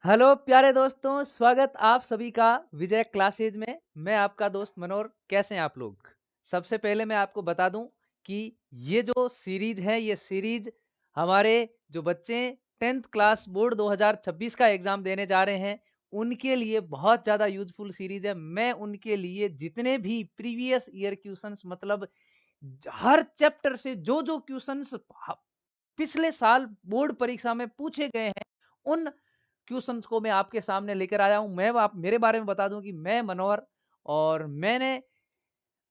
Hello प्यारे दोस्तों, स्वागत आप सभी का विजय क्लासेज में। मैं आपका दोस्त मनोहर। कैसे हैं आप लोग? सबसे पहले मैं आपको बता दूं कि ये जो सीरीज है, ये सीरीज हमारे जो बच्चे 10th क्लास बोर्ड 2026 का एग्जाम देने जा रहे हैं, उनके लिए बहुत ज़्यादा यूजफुल सीरीज है। मैं उनके लिए जितने भी प्रीवियस ईयर क्वेश्चंस, मतलब हर चैप्टर से जो क्वेश्चंस पिछले साल बोर्ड परीक्षा में पूछे गए हैं, उन क्वेश्चंस को मैं आपके सामने लेकर आया हूं। मैं आप मेरे बारे में बता दूं कि मैं मनोहर, और मैंने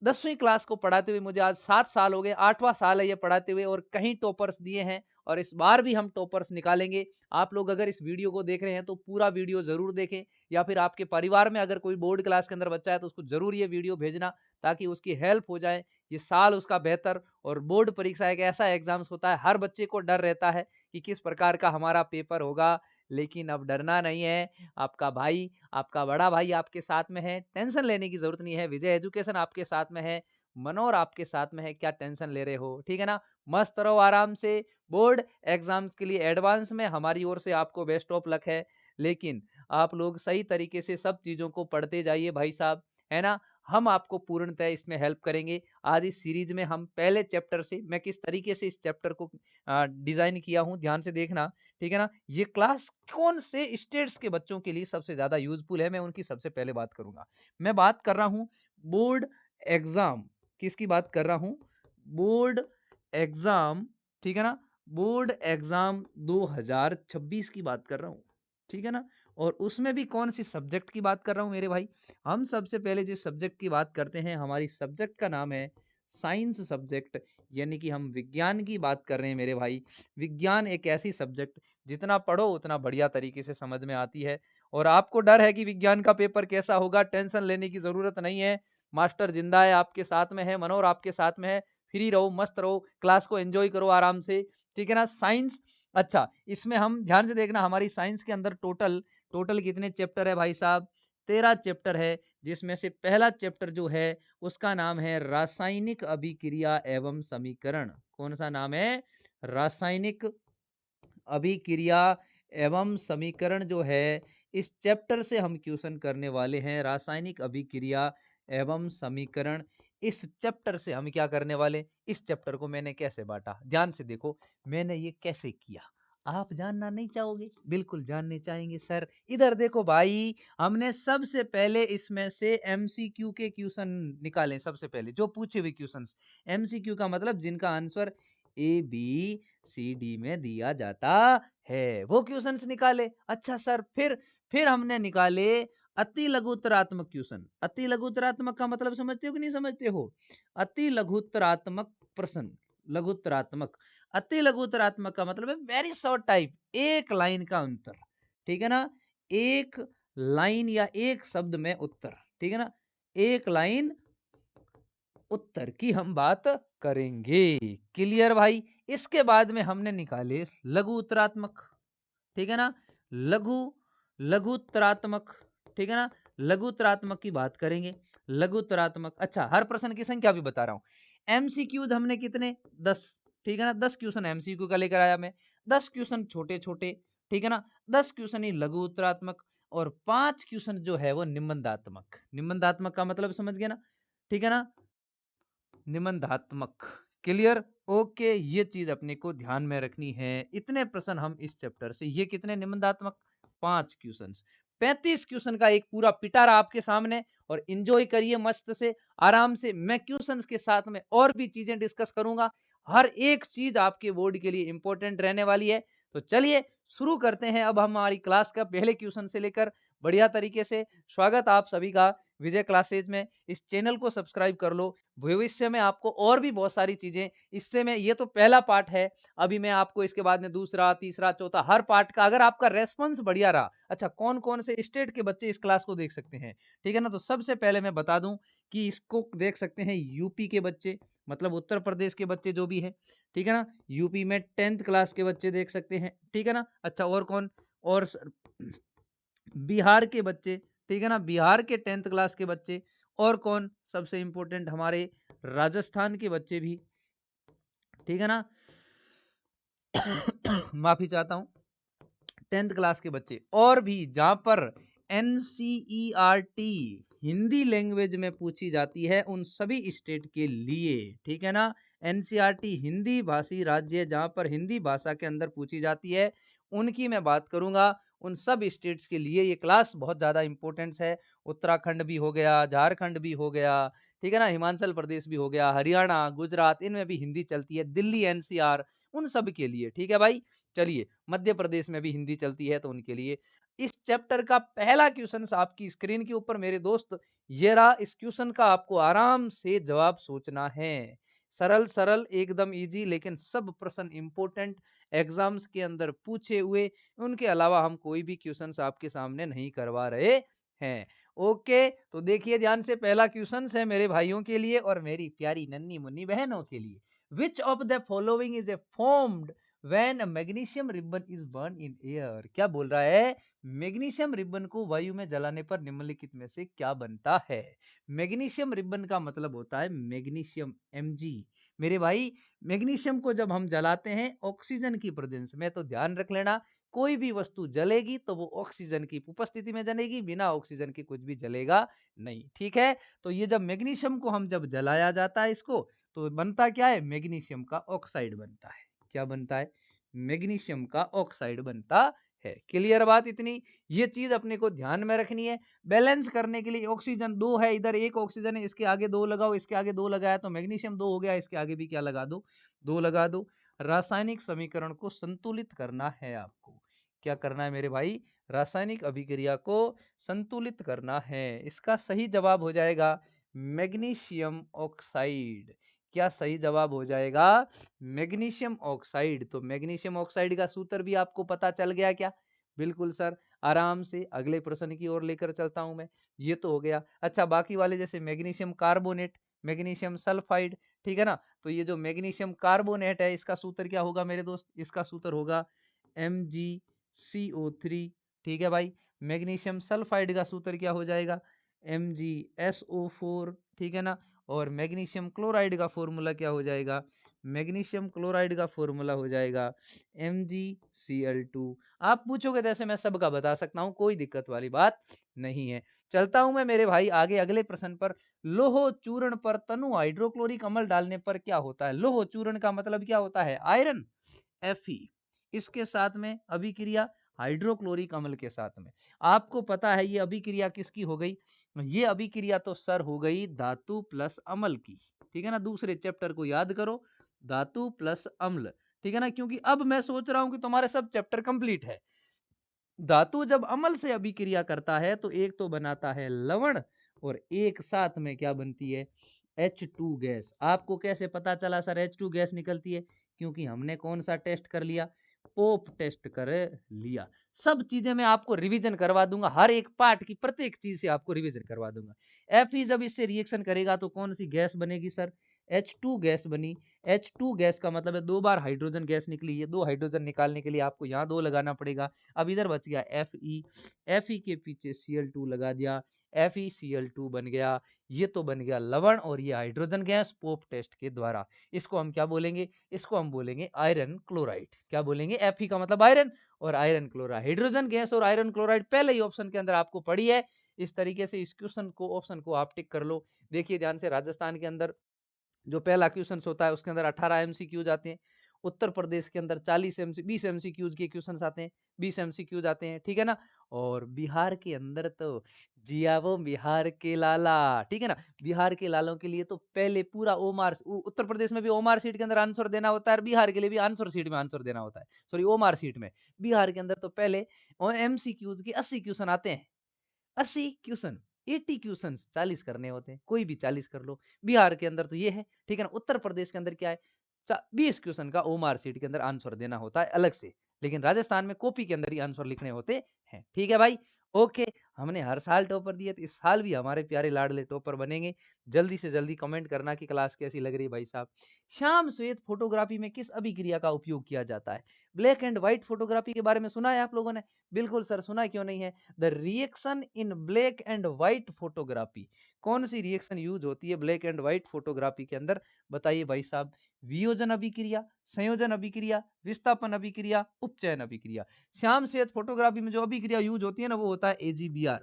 10वीं क्लास को पढ़ाते हुए मुझे आज 7 साल हो गए। 8वां साल है ये पढ़ाते हुए, और कहीं टॉपर्स दिए हैं, और इस बार भी हम टॉपर्स निकालेंगे। आप लोग अगर इस वीडियो को देख रहे हैं तो पूरा वीडियो ज़रूर देखें, या फिर आपके परिवार में अगर कोई बोर्ड क्लास के अंदर बच्चा है तो उसको ज़रूर ये वीडियो भेजना, ताकि उसकी हेल्प हो जाए। ये साल उसका बेहतर, और बोर्ड परीक्षा एक ऐसा एग्ज़ाम्स होता है, हर बच्चे को डर रहता है कि किस प्रकार का हमारा पेपर होगा। लेकिन अब डरना नहीं है। आपका भाई, आपका बड़ा भाई आपके साथ में है, टेंशन लेने की ज़रूरत नहीं है। विजय एजुकेशन आपके साथ में है, मनोहर आपके साथ में है, क्या टेंशन ले रहे हो? ठीक है ना? मस्त रहो आराम से। बोर्ड एग्जाम्स के लिए एडवांस में हमारी ओर से आपको बेस्ट ऑफ लक है। लेकिन आप लोग सही तरीके से सब चीज़ों को पढ़ते जाइए भाई साहब, है ना? हम आपको पूर्णतः इसमें हेल्प करेंगे। आज इस सीरीज में हम पहले चैप्टर से, मैं किस तरीके से इस चैप्टर को डिज़ाइन किया हूँ, ध्यान से देखना, ठीक है ना? ये क्लास कौन से स्टेट्स के बच्चों के लिए सबसे ज़्यादा यूज़फुल है, मैं उनकी सबसे पहले बात करूँगा। मैं बात कर रहा हूँ बोर्ड एग्ज़ाम, किसकी बात कर रहा हूँ? बोर्ड एग्ज़ाम, ठीक है ना? बोर्ड एग्ज़ाम 2026 की बात कर रहा हूँ, ठीक है ना? और उसमें भी कौन-सी सब्जेक्ट की बात कर रहा हूँ मेरे भाई? हम सबसे पहले जिस सब्जेक्ट की बात करते हैं, हमारी सब्जेक्ट का नाम है साइंस सब्जेक्ट, यानी कि हम विज्ञान की बात कर रहे हैं मेरे भाई। विज्ञान एक ऐसी सब्जेक्ट, जितना पढ़ो उतना बढ़िया तरीके से समझ में आती है। और आपको डर है कि विज्ञान का पेपर कैसा होगा, टेंशन लेने की ज़रूरत नहीं है। मास्टर ज़िंदा है, आपके साथ में है, मनोहर आपके साथ में है। फ्री रहो, मस्त रहो, क्लास को एन्जॉय करो आराम से, ठीक है ना? साइंस, अच्छा, इसमें हम ध्यान से देखना, हमारी साइंस के अंदर टोटल टोटल कितने चैप्टर है भाई साहब? 13 चैप्टर है, जिसमें से पहला चैप्टर जो है उसका नाम है रासायनिक अभिक्रिया एवं समीकरण। कौन-सा नाम है? रासायनिक अभिक्रिया एवं समीकरण जो है, इस चैप्टर से हम क्वेश्चन करने वाले हैं। रासायनिक अभिक्रिया एवं समीकरण, इस चैप्टर से हम क्या करने वाले? इस चैप्टर को मैंने कैसे बांटा, ध्यान से देखो, मैंने ये कैसे किया। आप जानना नहीं चाहोगे? बिल्कुल जानने चाहेंगे सर। इधर देखो भाई, हमने सबसे पहले इसमें से एमसीक्यू के क्वेश्चन निकाले। सबसे पहले जो पूछे हुए क्वेश्चंस, एमसीक्यू का मतलब जिनका answer A B C D में दिया जाता है, वो क्वेश्चंस निकाले। अच्छा सर, फिर हमने निकाले अति लघुत्तरात्मक क्वेश्चन। अति लघुत्तरात्मक का मतलब समझते हो कि नहीं समझते हो? अति लघुत्तरात्मक प्रश्न, लघुत्तरात्मक, अति लघुत्तरात्मक का मतलब है वेरी शॉर्ट टाइप, एक लाइन का उत्तर, ठीक है ना? एक लाइन या एक शब्द में उत्तर, ठीक है ना? एक लाइन उत्तर की हम बात करेंगे। क्लियर भाई? इसके बाद में हमने निकाले लघु उत्तरात्मक, ठीक है ना? लघु लघु उत्तरात्मक, ठीक है ना? लघु उत्तरात्मक की बात करेंगे। लघु उत्तरात्मक, अच्छा, हर प्रश्न की संख्या भी बता रहा हूँ। एमसीक्यूज हमने कितने? 10, ठीक है ना? 10 क्वेश्चन एमसीक्यू का लेकर आया मैं। 10 क्वेश्चन छोटे-छोटे, ठीक है ना? 10 क्वेश्चन ही लघु उत्तरात्मक, और 5 क्वेश्चन जो है वो निबंधात्मक। निबंधात्मक का मतलब समझ गए ना? ठीक है ना? निबंधात्मक, क्लियर? ओके, ये चीज अपने को ध्यान में रखनी है। इतने प्रश्न हम इस चैप्टर से, ये कितने निबंधात्मक? 5 क्वेश्चंस। 35 क्वेश्चन का एक पूरा पिटारा आपके सामने, और एंजॉय करिए मस्त से, आराम से। मैं क्वेश्चंस के साथ में और भी चीजें डिस्कस करूंगा। हर एक चीज आपके बोर्ड के लिए इंपॉर्टेंट रहने वाली है। तो चलिए शुरू करते हैं अब हमारी क्लास का, पहले क्वेश्चन से लेकर बढ़िया तरीके से। स्वागत आप सभी का विजय क्लासेज में। इस चैनल को सब्सक्राइब कर लो, भविष्य में आपको और भी बहुत सारी चीजें, इससे मैं, ये तो पहला पार्ट है, अभी मैं आपको इसके बाद में दूसरा, तीसरा, चौथा, हर पार्ट का, अगर आपका रेस्पॉन्स बढ़िया रहा, अच्छा, कौन कौन से स्टेट के बच्चे इस क्लास को देख सकते हैं, ठीक है ना? तो सबसे पहले मैं बता दूं कि इसको देख सकते हैं यूपी के बच्चे, मतलब उत्तर प्रदेश के बच्चे जो भी हैं, ठीक है ना? यूपी में 10th क्लास के बच्चे देख सकते हैं, ठीक है ना? अच्छा, और कौन? और बिहार के बच्चे, ठीक है ना? बिहार के 10th क्लास के बच्चे। और कौन सबसे इंपॉर्टेंट? हमारे राजस्थान के बच्चे भी, ठीक है ना? माफी चाहता हूँ। 10th क्लास के बच्चे और भी जहां पर एनसीईआरटी हिंदी लैंग्वेज में पूछी जाती है उन सभी स्टेट के लिए, ठीक है ना। एनसीईआरटी हिंदी भाषी राज्य जहां पर हिंदी भाषा के अंदर पूछी जाती है उनकी मैं बात करूंगा। उन सब स्टेट्स के लिए ये क्लास बहुत ज्यादा इंपॉर्टेंस है। उत्तराखंड भी हो गया, झारखंड भी हो गया, ठीक है ना, हिमाचल प्रदेश भी हो गया, हरियाणा, गुजरात, इनमें भी हिंदी चलती है, दिल्ली एनसीआर, उन सब के लिए, ठीक है भाई। चलिए, मध्य प्रदेश में भी हिंदी चलती है तो उनके लिए। इस चैप्टर का पहला क्वेश्चन आपकी स्क्रीन के ऊपर मेरे दोस्त ये रहा। इस क्वेश्चन का आपको आराम से जवाब सोचना है। सरल सरल एकदम इजी, लेकिन सब प्रश्न इंपॉर्टेंट, एग्जाम्स के अंदर पूछे हुए, उनके अलावा हम कोई भी क्वेश्चंस आपके सामने नहीं करवा रहे हैं। ओके, तो देखिए ध्यान से, पहला क्वेश्चन है मेरे भाइयों के लिए और मेरी प्यारी नन्ही मुन्नी बहनों के लिए। Which of the following is a formed when magnesium ribbon is burn in air? क्या बोल रहा है? मैग्नीशियम रिबन को वायु में जलाने पर निम्नलिखित में से क्या बनता है? मैग्नीशियम रिबन का मतलब होता है मैग्नीशियम Mg। मेरे भाई, मैग्नीशियम को जब हम जलाते हैं ऑक्सीजन की प्रेजेंस में, तो ध्यान रख लेना, कोई भी वस्तु जलेगी तो वो ऑक्सीजन की उपस्थिति में जलेगी, बिना ऑक्सीजन के कुछ भी जलेगा नहीं, ठीक है। तो ये जब मैग्नीशियम को हम जब जलाया जाता है इसको, तो बनता क्या है? मैग्नीशियम का ऑक्साइड बनता है। क्या बनता है? मैग्नीशियम का ऑक्साइड बनता है। क्लियर बात इतनी? ये चीज अपने को ध्यान में रखनी है। बैलेंस करने के लिए ऑक्सीजन दो है, इधर एक ऑक्सीजन है, इसके आगे दो लगाओ, इसके आगे दो लगाया तो मैग्नीशियम दो हो गया, इसके आगे भी क्या लगा दो? दो लगा दो। रासायनिक समीकरण को संतुलित करना है आपको। क्या करना है मेरे भाई? रासायनिक अभिक्रिया को संतुलित करना है। इसका सही जवाब हो जाएगा मैग्नीशियम ऑक्साइड। क्या सही जवाब हो जाएगा? Magnesium oxide. तो मैग्नीशियम ऑक्साइड का सूत्र भी आपको पता चल गया क्या? बिल्कुल सर, आराम से अगले प्रश्न की ओर लेकर चलता हूं मैं। ये तो हो गया। अच्छा, बाकी वाले जैसे मैग्नीशियम कार्बोनेट, मैग्नीशियम सल्फाइड, ठीक है ना। तो ये जो मैग्नीशियम कार्बोनेट है, इसका सूत्र क्या होगा मेरे दोस्त? इसका सूत्र होगा MgCO3, ठीक है भाई। मैग्नीशियम सल्फाइड का सूत्र क्या हो जाएगा? MgSO4, ठीक है ना। और मैग्नीशियम क्लोराइड का फॉर्मूला क्या हो जाएगा? मैग्नीशियम क्लोराइड का फॉर्मूला हो जाएगा MgCl2। आप पूछोगे जैसे मैं सबका बता सकता हूं, कोई दिक्कत वाली बात नहीं है। चलता हूं मैं मेरे भाई आगे अगले प्रश्न पर। लोह चूर्ण पर तनु हाइड्रोक्लोरिक अम्ल डालने पर क्या होता है? लोह चूर्ण का मतलब क्या होता है? Iron, Fe। इसके साथ में अभिक्रिया हाइड्रोक्लोरिक अम्ल के साथ में। आपको पता है ये अभिक्रिया किसकी हो गई? ये अभिक्रिया तो सर हो गई धातु प्लस अम्ल की, ठीक है ना। दूसरे चैप्टर को याद करो, धातु प्लस अम्ल, ठीक है ना। क्योंकि अब मैं सोच रहा हूं कि तुम्हारे सब चैप्टर कंप्लीट है। धातु जब अम्ल से अभिक्रिया करता है तो एक तो बनाता है लवण और एक साथ में क्या बनती है? H2 gas. आपको कैसे पता चला सर H2 गैस निकलती है? क्योंकि हमने कौन सा टेस्ट कर लिया? पोप टेस्ट कर लिया। सब चीजें मैं आपको रिवीजन करवा दूंगा, हर एक पार्ट की प्रत्येक चीज से आपको रिवीजन करवा दूंगा। Fe जब इससे रिएक्शन करेगा तो कौन सी गैस बनेगी सर? H2 गैस बनी। H2 गैस का मतलब है दो बार हाइड्रोजन गैस निकली। ये दो हाइड्रोजन निकालने के लिए आपको यहाँ दो लगाना पड़ेगा। अब इधर बच गया Fe के पीछे Cl2 लगा दिया, FeCl2 बन गया। ये तो बन गया लवण और ये हाइड्रोजन गैस पोप टेस्ट के द्वारा। इसको हम क्या बोलेंगे? इसको हम बोलेंगे आयरन क्लोराइड। क्या बोलेंगे? Fe का मतलब आयरन और आयरन क्लोराइड। हाइड्रोजन गैस और आयरन क्लोराइड पहले ही ऑप्शन के अंदर आपको पड़ी है। इस तरीके से इस क्वेश्चन को, ऑप्शन को आप टिक कर लो। देखिए ध्यान से, राजस्थान के अंदर जो पहला क्वेश्चन होता है उसके अंदर 18 एमसीक्यूज आते हैं। उत्तर प्रदेश के अंदर 20 एमसीक्यूज के क्वेश्चन आते हैं, 20 एमसीक्यूज आते हैं, ठीक है ना। और बिहार के अंदर तो जिया वो बिहार के लाला, ठीक है ना। बिहार के लालों के लिए तो पहले पूरा ओमार, उत्तर प्रदेश में भी ओमार सीट के अंदर आंसर देना होता है और बिहार के लिए भी आंसर सीट में आंसर देना होता है, सॉरी ओमार सीट में। बिहार के अंदर तो पहले एमसीक्यूज के 80 क्वेश्चन आते हैं। 80 क्वेश्चन, 80 क्वेश्चन 40 करने होते हैं, कोई भी 40 कर लो। बिहार के अंदर तो ये है, ठीक है ना। उत्तर प्रदेश के अंदर क्या है? 20 क्वेश्चन का ओमार सीट के अंदर आंसर देना होता है अलग से, लेकिन राजस्थान में कॉपी के अंदर ही आंसर लिखने होते हैं, ठीक है भाई। ओके, हमने हर साल टॉपर दिए तो इस साल भी हमारे प्यारे लाडले टॉपर बनेंगे। जल्दी से जल्दी कमेंट करना कि क्लास कैसी लग रही है भाई साहब। श्याम श्वेत फोटोग्राफी में किस अभिक्रिया का उपयोग किया जाता है? ब्लैक एंड व्हाइट फोटोग्राफी के बारे में सुना है आप लोगों ने? बिल्कुल सर, सुना है, क्यों नहीं है? The reaction in black and white photography, कौन सी रिएक्शन यूज होती है ब्लैक एंड व्हाइट फोटोग्राफी के अंदर? बताइए भाई साहब। वियोजन अभिक्रिया, संयोजन अभिक्रिया, विस्थापन अभिक्रिया, उपचयन अभिक्रिया। श्याम श्वेत फोटोग्राफी में जो अभिक्रिया यूज होती है ना, वो होता है AgBr।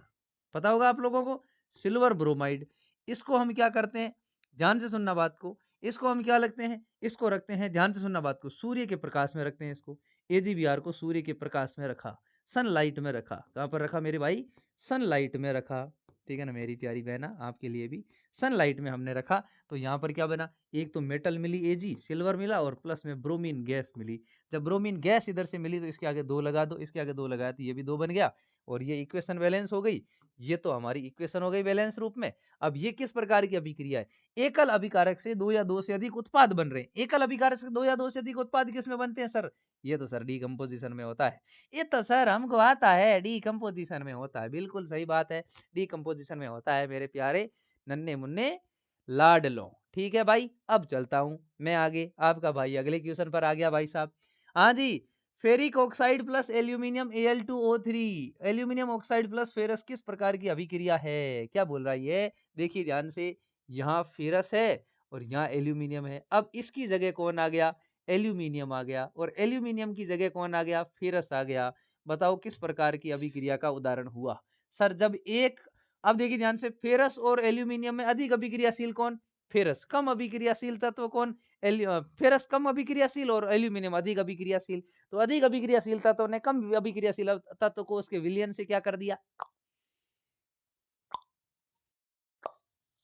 पता होगा आप लोगों को, सिल्वर ब्रोमाइड। इसको हम क्या करते हैं, ध्यान से सुनना बात को, इसको हम क्या लगते हैं, इसको रखते हैं, ध्यान से सुनना बात को, सूर्य के प्रकाश में रखते हैं इसको। AgBr को सूर्य के प्रकाश में रखा, सनलाइट में रखा। कहां पर रखा मेरे भाई? सनलाइट में रखा। ठीक है ना मेरी प्यारी बहना, आपके लिए भी सनलाइट में हमने रखा। तो यहाँ पर क्या बना, एक तो मेटल मिली Ag, सिल्वर मिला, और प्लस में ब्रोमीन गैस मिली। जब ब्रोमीन गैस इधर से मिली तो इसके आगे 2 लगा दो, इसके आगे 2 लगाया तो ये भी 2 बन गया, और ये इक्वेशन बैलेंस हो गई। ये तो हमारी इक्वेशन हो गई बैलेंस रूप में। अब ये किस प्रकार की अभिक्रिया है? एकल अभिकारक से 2 या 2 से अधिक उत्पाद बन रहे हैं। एकल अभिकारक से 2 या 2 से अधिक उत्पाद किसमें बनते हैं सर? ये तो सर डीकंपोजिशन में होता है। ये तो सर हमको आता है, डीकंपोजिशन में होता है। बिल्कुल सही बात है, डीकंपोजिशन में होता है मेरे प्यारे नन्हे मुन्ने लाडलो। ठीक है भाई, अब चलता हूं मैं आगे। आपका भाई अगले क्वेश्चन पर आ गया भाई साहब। हाँ जी, ferric oxide plus aluminium Al2O3, aluminium oxide plus ferrous किस प्रकार की अभिक्रिया है? क्या बोल रहा है ये? देखिए ध्यान से, यहाँ फेरस है और यहाँ एल्यूमिनियम है। अब इसकी जगह कौन आ गया? एल्यूमिनियम आ गया, और एल्यूमिनियम की जगह कौन आ गया? फेरस आ गया। बताओ किस प्रकार की अभिक्रिया का उदाहरण हुआ? सर जब एक, अब देखिए ध्यान से, फेरस और एल्यूमिनियम में अधिक अभिक्रियाशील कौन? फेरस। कम अभिक्रियाशील तत्व कौन? फेरस कम अभिक्रियाशील और एल्यूमिनियम अधिक अभिक्रियाशील। तो अधिक अभिक्रियाशील तत्व ने कम अभिक्रियाशील तत्व को उसके विलयन से क्या कर दिया?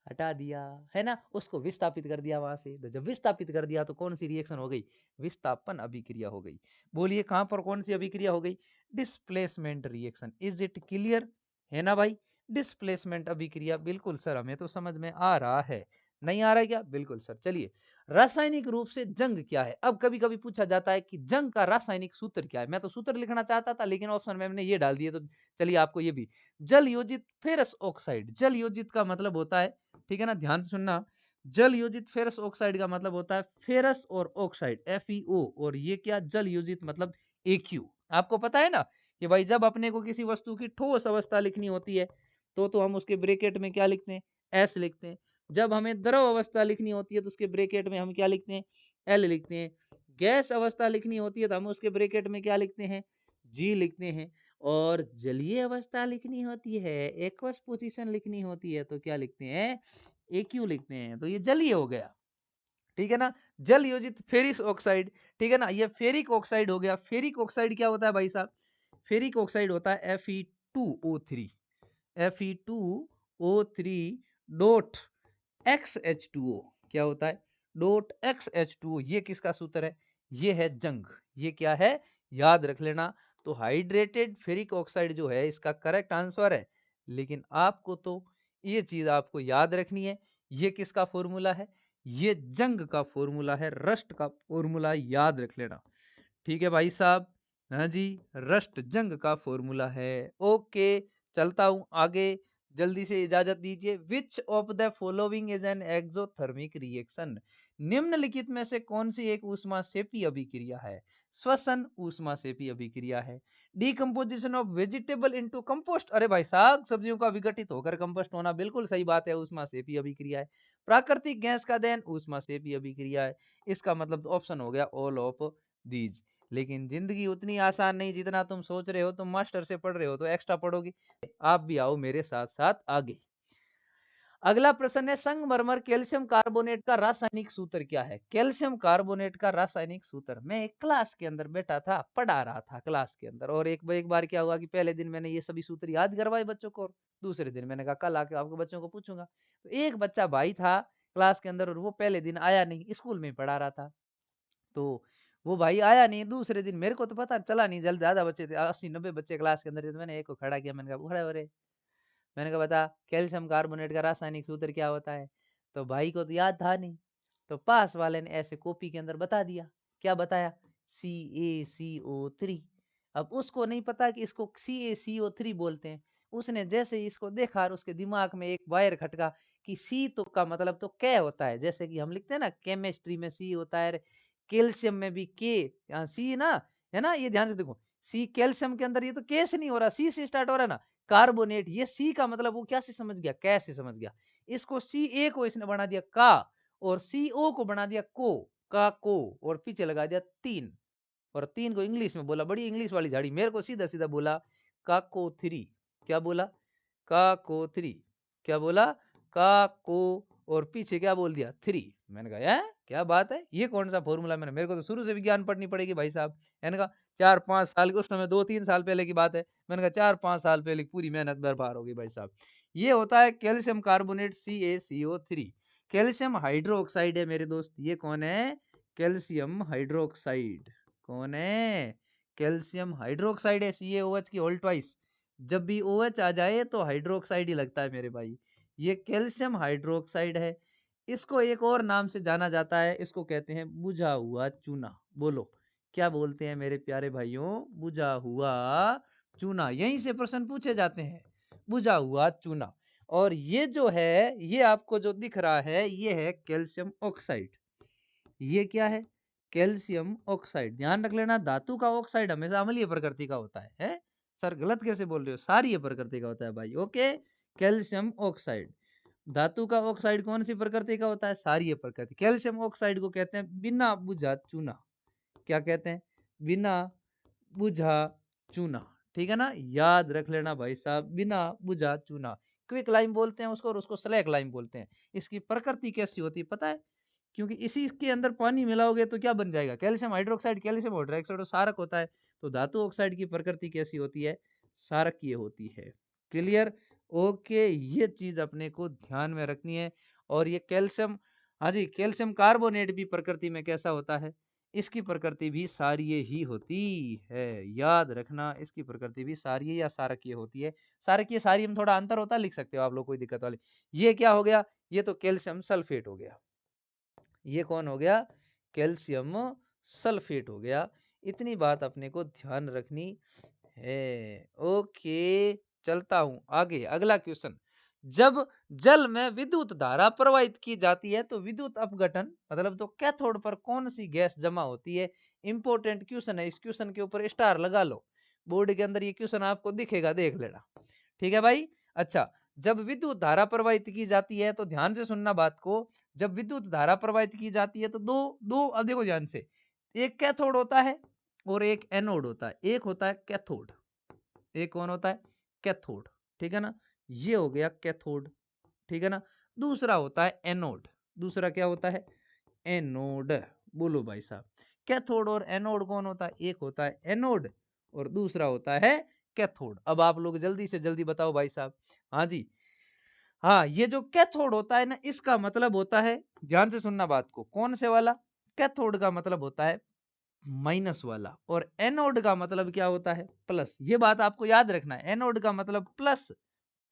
हटा दिया, है ना? उसको विस्थापित कर दिया वहां से। तो जब विस्थापित कर दिया तो कौन सी रिएक्शन हो गई? विस्थापन अभिक्रिया हो गई। बोलिए कहां पर कौन सी अभिक्रिया हो गई? Displacement reaction. Is it clear? है ना भाई? डिस्प्लेसमेंट अभिक्रिया। बिल्कुल सर, हमें तो समझ में आ रहा है। नहीं आ रहा है क्या? बिल्कुल सर। चलिए, रासायनिक रूप से जंग क्या है? अब कभी कभी पूछा जाता है कि जंग का रासायनिक सूत्र क्या है। मैं तो सूत्र लिखना चाहता था, लेकिन ऑप्शन में हमने ये डाल दिए, तो चलिए आपको ये भी। जल योजित फेरस ऑक्साइड। जल योजित का मतलब होता है, ठीक है ना, ध्यान से सुनना, जल योजित फेरस ऑक्साइड का मतलब होता है फेरस और ऑक्साइड FeO, और ये क्या, जल योजित मतलब AQ। आपको पता है ना कि भाई जब अपने को किसी वस्तु की ठोस अवस्था लिखनी होती है तो हम उसके ब्रैकेट में क्या लिखते हैं? S लिखते हैं। जब हमें द्रव अवस्था लिखनी होती है तो उसके ब्रैकेट में हम क्या लिखते हैं? L लिखते हैं। गैस अवस्था लिखनी होती है तो हम उसके ब्रैकेट में क्या लिखते हैं? G लिखते हैं। और जलीय अवस्था लिखनी होती है, एक्वस पोजीशन लिखनी होती है, तो क्या लिखते हैं? AQ लिखते हैं। तो ये जलीय हो गया, ठीक है ना, जल योजित फेरिस ऑक्साइड। ठीक है ना, ये फेरिक ऑक्साइड हो गया। फेरिक ऑक्साइड क्या होता है भाई साहब? फेरिक ऑक्साइड होता है Fe2O3, Fe2O3 डॉट XH2O। क्या होता है? Dot XH2O। ये किसका सूत्र है? ये है जंग। ये क्या है? याद रख लेना। तो हाइड्रेटेड फेरिक ऑक्साइड जो है इसका करेक्ट आंसर है, लेकिन आपको तो ये चीज आपको याद रखनी है। ये किसका फॉर्मूला है? ये जंग का फॉर्मूला है, रस्ट का फॉर्मूला, याद रख लेना। ठीक है भाई साहब। हाँ जी, रस्ट जंग का फॉर्मूला है। ओके, चलता हूं आगे, जल्दी से इजाजत दीजिए। Which of the following is an exothermic reaction? निम्नलिखित में से कौन सी एक ऊष्माक्षेपी अभिक्रिया है? श्वसन ऊष्माक्षेपी अभिक्रिया है। Decomposition of vegetable into compost. अरे भाई, साग सब्जियों का विघटित होकर कंपोस्ट होना, बिल्कुल सही बात है, ऊष्माक्षेपी अभिक्रिया है। प्राकृतिक गैस का दहन ऊष्माक्षेपी अभिक्रिया है। इसका मतलब ऑप्शन हो गया ऑल ऑफ दीज। लेकिन जिंदगी उतनी आसान नहीं जितना तुम सोच रहे हो। तुम मास्टर से पढ़ रहे हो तो एक्स्ट्रा पढ़ोगे। आप भी आओ मेरे साथ साथ आगे। अगला प्रश्न है, संगमरमर कैल्शियम कार्बोनेट का रासायनिक सूत्र क्या है? कैल्शियम कार्बोनेट का रासायनिक सूत्र, मैं एक क्लास के अंदर बैठा था, पढ़ा रहा था क्लास के अंदर, और एक बार क्या हुआ कि पहले दिन मैंने ये सभी सूत्र याद करवाए बच्चों को, और दूसरे दिन मैंने कहा कल आके आपको बच्चों को पूछूंगा। तो एक बच्चा भाई था क्लास के अंदर, और वो पहले दिन आया नहीं, स्कूल में ही पढ़ा रहा था। तो वो भाई आया नहीं दूसरे दिन, मेरे को तो पता चला नहीं, जल्द ज्यादा बच्चे थे, 80-90 बच्चे क्लास के अंदर थे। तो मैंने एक को खड़ा किया, मैंने कहा खड़े हो रे, मैंने कहा बता कैल्शियम कार्बोनेट का रासायनिक सूत्र क्या होता है? तो भाई को तो याद था नहीं, तो पास वाले ने ऐसे कॉपी के अंदर बता दिया। क्या बताया? CaCO3। अब उसको नहीं पता कि इसको CaCO3 बोलते हैं। उसने जैसे ही इसको देखा और उसके दिमाग में एक वायर खटका कि सी तो का मतलब तो कै होता है, जैसे कि हम लिखते हैं ना केमिस्ट्री में सी होता है, कैल्शियम में भी के, यहाँ सी ना, है ना, ये ध्यान से देखो, सी कैल्शियम के अंदर ये तो के से नहीं हो रहा, सी से स्टार्ट हो रहा है ना, कार्बोनेट, ये सी का मतलब वो क्या से समझ गया, कै से समझ गया, इसको सी ए को इसने बना दिया का, और सी ओ को बना दिया को, का को, और पीछे लगा दिया तीन, और तीन को इंग्लिश में बोला, बड़ी इंग्लिश वाली झाड़ी, मेरे को सीधा सीधा बोला काको थ्री, क्या बोला, काको थ्री, क्या बोला, काको, और पीछे क्या बोल दिया, थ्री। मैंने कहा यार क्या बात है, ये कौन सा फॉर्मूला, मैंने, मेरे को तो शुरू से विज्ञान पढ़नी पड़ेगी भाई साहब। मैंने कहा 4-5 साल के, उस समय 2-3 साल पहले की बात है, मैंने कहा 4-5 साल पहले की पूरी मेहनत बर्बाद होगी भाई साहब। ये होता है calcium carbonate CaCO3। Calcium hydroxide है मेरे दोस्त, ये कौन है, कैल्शियम हाइड्रोक्साइड, कौन है, कैल्शियम हाइड्रोक्साइड है, CaOH की होल ट्वाइस, जब भी OH आ जाए तो हाइड्रोक्साइड ही लगता है मेरे भाई, ये कैल्शियम हाइड्रोक्साइड है। इसको एक और नाम से जाना जाता है, इसको कहते हैं बुझा हुआ चूना। बोलो क्या बोलते हैं मेरे प्यारे भाइयों, बुझा हुआ चूना, यहीं से प्रश्न पूछे जाते हैं, बुझा हुआ चूना। और ये जो है, ये आपको जो दिख रहा है, ये है कैल्शियम ऑक्साइड, ये क्या है, कैल्शियम ऑक्साइड। ध्यान रख लेना, धातु का ऑक्साइड हमेशा अम्लीय प्रकृति का होता है? सर गलत कैसे बोल रहे हो, सारी प्रकृति का होता है भाई, ओके। कैल्शियम ऑक्साइड, धातु का ऑक्साइड कौन सी प्रकृति का होता है, सारी प्रकृति। कैल्शियम ऑक्साइड को कहते हैं बिना बुझा चूना, क्या कहते हैं, बिना बुझा चूना, ठीक है ना, याद रख लेना भाई साहब, बिना बुझा चूना। क्विक लाइम बोलते हैं उसको, और उसको स्लैक लाइम बोलते हैं। इसकी प्रकृति कैसी होती है पता है, क्योंकि इसी के अंदर पानी मिलाओगे तो क्या बन जाएगा, कैल्शियम हाइड्रोक्साइड, कैल्शियम हाइड्रोक्साइड सारक होता है। तो धातु ऑक्साइड की प्रकृति कैसी होती है, सारकीय होती है। क्लियर, ओके, ये चीज अपने को ध्यान में रखनी है। और ये कैल्शियम, हाँ जी, कैल्शियम कार्बोनेट भी प्रकृति में कैसा होता है, इसकी प्रकृति भी सारीय ही होती है, याद रखना, इसकी प्रकृति भी सारीय या सारकीय होती है। सारकीय सारीय में थोड़ा अंतर होता है, लिख सकते हो आप लोग, कोई दिक्कत वाली। ये क्या हो गया, ये तो कैल्शियम सल्फेट हो गया, ये कौन हो गया, कैल्शियम सल्फेट हो गया। इतनी बात अपने को ध्यान रखनी है, ओके। चलता हूं आगे, अगला क्वेश्चन। जब जल में विद्युत धारा प्रवाहित की जाती है तो विद्युत अपघटन मतलब तो कैथोड पर कौन सी गैस जमा होती है, इंपॉर्टेंट क्वेश्चन है, इस क्वेश्चन के ऊपर स्टार लगा लो, बोर्ड के अंदर ये क्वेश्चन आपको दिखेगा, देख लेना, ठीक है भाई। अच्छा, जब विद्युत धारा प्रवाहित की जाती है तो ध्यान से सुनना बात को, जब विद्युत धारा प्रवाहित की जाती है तो दो दो अब देखो ध्यान से, एक कैथोड होता है और एक एनोड होता है, एक होता है कैथोड, एक कौन होता है, कैथोड, ठीक है ना, ये हो गया कैथोड, ठीक है ना। दूसरा होता है एनोड, दूसरा क्या होता है, एनोड। बोलो भाई साहब, कैथोड और एनोड कौन होता है, एक होता है एनोड और दूसरा होता है कैथोड। अब आप लोग जल्दी से जल्दी बताओ भाई साहब, हाँ जी, हाँ, ये जो कैथोड होता है ना, इसका मतलब होता है, ध्यान से सुनना बात को, कौन से वाला, कैथोड का मतलब होता है माइनस वाला, और एनोड का मतलब क्या होता है, प्लस। ये बात आपको याद रखना है, एनोड का मतलब प्लस,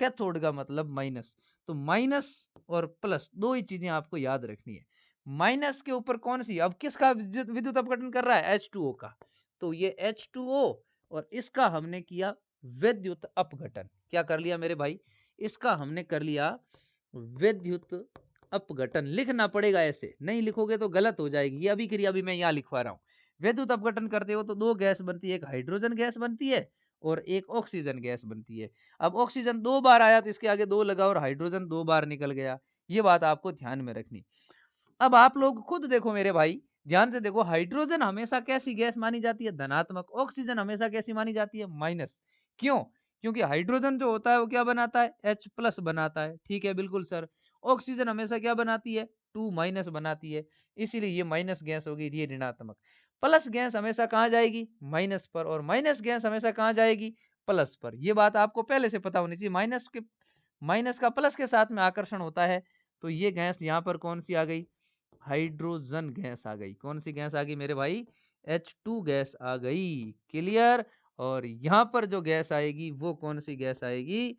कैथोड का मतलब माइनस। तो माइनस और प्लस दो ही चीजें आपको याद रखनी है। माइनस के ऊपर कौन सी, अब किसका विद्युत विद्युत अपघटन कर रहा है, H2O का, तो ये H2O, और इसका हमने किया विद्युत अपघटन, क्या कर लिया मेरे भाई, इसका हमने कर लिया विद्युत अपघटन। लिखना पड़ेगा, ऐसे नहीं लिखोगे तो गलत हो जाएगी, ये अभी क्रिया भी मैं यहाँ लिखवा रहा हूँ। विद्युत अपघटन करते हो तो दो गैस बनती है, एक हाइड्रोजन गैस बनती है और एक ऑक्सीजन गैस बनती है। अब ऑक्सीजन 2 बार आया तो इसके आगे 2 लगा और हाइड्रोजन 2 बार निकल गया, ये बात आपको ध्यान में रखनी। अब आप लोग खुद देखो मेरे भाई, ध्यान से देखो, हाइड्रोजन हमेशा कैसी गैस मानी जाती है, धनात्मक, ऑक्सीजन हमेशा कैसी मानी जाती है, माइनस। क्यों, क्योंकि हाइड्रोजन जो होता है वो क्या बनाता है, H+ बनाता है, ठीक है, बिल्कुल सर। ऑक्सीजन हमेशा क्या बनाती है, 2- बनाती है, इसीलिए ये माइनस गैस होगी, ये ऋणात्मक। प्लस गैस हमेशा कहाँ जाएगी, माइनस पर, और माइनस गैस हमेशा कहाँ जाएगी, प्लस पर। ये बात आपको पहले से पता होनी चाहिए, माइनस का प्लस के साथ में आकर्षण होता है। तो ये गैस यहाँ पर कौन सी आ गई, हाइड्रोजन गैस आ गई, कौन सी गैस आ गई मेरे भाई, H2 गैस आ गई, क्लियर। और यहाँ पर जो गैस आएगी वो कौन सी गैस आएगी,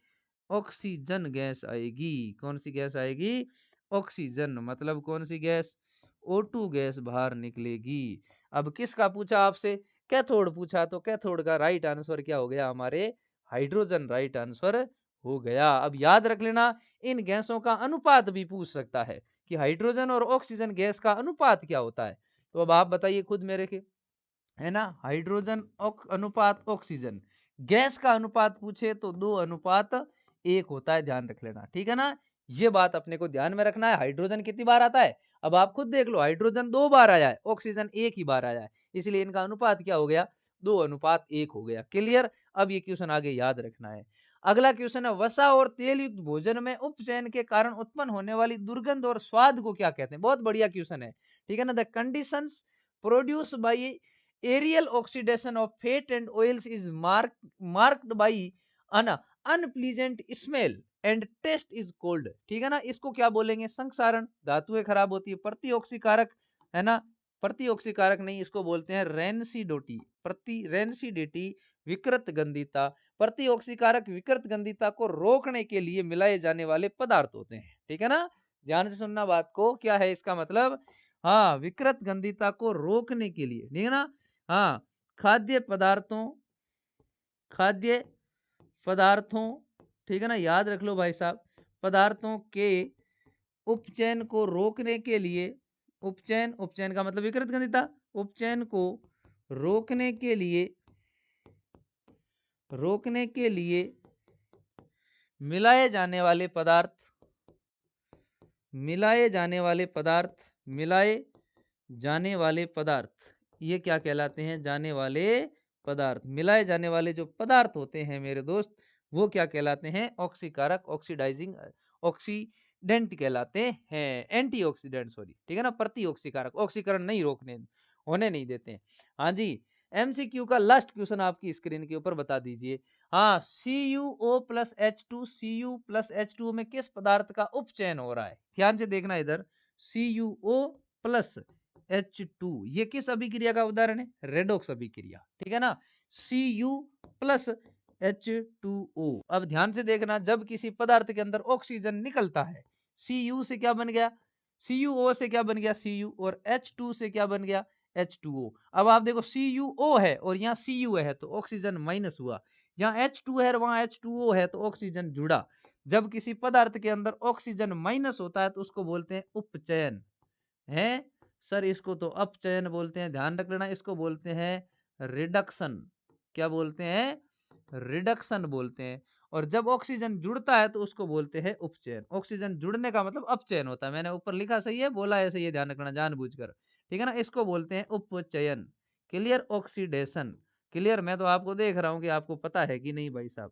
ऑक्सीजन गैस आएगी, कौन सी गैस आएगी, ऑक्सीजन, मतलब कौन सी गैस, O2 गैस बाहर निकलेगी। अब किसका पूछा आपसे, कैथोड पूछा, तो कैथोड का राइट आंसर क्या हो गया हमारे, हाइड्रोजन राइट आंसर हो गया। अब याद रख लेना, इन गैसों का अनुपात भी पूछ सकता है कि हाइड्रोजन और ऑक्सीजन गैस का अनुपात क्या होता है। तो अब आप बताइए खुद मेरे के, है ना, हाइड्रोजन अनुपात ऑक्सीजन, गैस का अनुपात पूछे तो 2:1 होता है, ध्यान रख लेना, ठीक है ना। ये बात अपने को ध्यान में रखना है। हाइड्रोजन कितनी बार आता है, अब आप खुद देख लो, हाइड्रोजन 2 बार आया है, ऑक्सीजन 1 ही बार आया है, इसलिए इनका अनुपात क्या हो गया, 2:1 हो गया। क्लियर। अब ये क्वेश्चन आगे याद रखना है। अगला क्वेश्चन है, वसा और तेल युक्त भोजन में उपचयन के कारण उत्पन्न होने वाली दुर्गंध और स्वाद को क्या कहते हैं। बहुत बढ़िया क्वेश्चन है, ठीक है ना। The conditions produce by aerial oxidation of fat and oils is marked by an unpleasant smell and taste is cold, ठीक है ना। इसको क्या बोलेंगे, संक्षारण, धातुएं खराब होती है, प्रतिऑक्सीकारक, है ना, प्रतिऑक्सीकारक नहीं, इसको बोलते हैं रेंसिडोटी, रेंसिडिटी, विकृत गंधिता। प्रतिऑक्सीकारक विकृत गंधिता को रोकने के लिए मिलाए जाने वाले पदार्थ होते हैं, ठीक है ना। ध्यान से सुनना बात को, क्या है इसका मतलब, हाँ, विकृत गंधिता को रोकने के लिए, ठीक है ना। हाँ, खाद्य पदार्थों, खाद्य पदार्थों, ठीक है ना, याद रख लो भाई साहब, पदार्थों के उपचयन को रोकने के लिए, उपचयन, उपचयन का मतलब विकृत गंधिता, उपचयन को रोकने के लिए, रोकने के लिए मिलाए जाने वाले पदार्थ, मिलाए जाने वाले पदार्थ, मिलाए जाने वाले पदार्थ, ये क्या कहलाते हैं, जाने वाले पदार्थ, मिलाए जाने वाले जो पदार्थ होते हैं मेरे दोस्त, वो क्या कहलाते हैं, ऑक्सीकारक, ऑक्सीडाइजिंग, ऑक्सीडेंट कहलाते हैं, एंटीऑक्सीडेंट सॉरी, ठीक है ना, प्रतिऑक्सीकारक, ऑक्सीकरण नहीं रोकने, होने नहीं देते हैं। हाँ जी, एमसीक्यू का लास्ट क्वेश्चन आपकी स्क्रीन के ऊपर बता दीजिए। हाँ, CuO+H2, Cu+H2 में किस पदार्थ का उपचयन हो रहा है, ध्यान से देखना इधर, CuO+H2 ये किस अभिक्रिया का उदाहरण है, रेडॉक्स अभिक्रिया, ठीक है ना, Cu+H2O। अब ध्यान से देखना, जब किसी पदार्थ के अंदर ऑक्सीजन निकलता है, Cu से क्या बन गया, CuO से क्या बन गया, Cu, और H2 से क्या बन गया, H2O। अब आप देखो, CuO है और यहाँ Cu है तो ऑक्सीजन माइनस हुआ, यहाँ H2 है और वहां H2O है तो ऑक्सीजन जुड़ा। जब किसी पदार्थ के अंदर ऑक्सीजन माइनस होता है तो उसको बोलते हैं उपचयन, है सर, इसको तो अपचयन बोलते हैं, ध्यान रख लेना, इसको बोलते हैं रिडक्शन, क्या बोलते हैं, रिडक्शन बोलते हैं। और जब ऑक्सीजन जुड़ता है तो उसको बोलते हैं उपचयन। ऑक्सीजन जुड़ने का मतलब अपचयन होता है, मैंने ऊपर लिखा सही है, बोला ऐसे, ये ध्यान रखना जानबूझकर, ठीक है ना, इसको बोलते हैं उपचयन। Clear, oxidation, clear. मैं तो आपको देख रहा हूँ कि आपको पता है कि नहीं भाई साहब,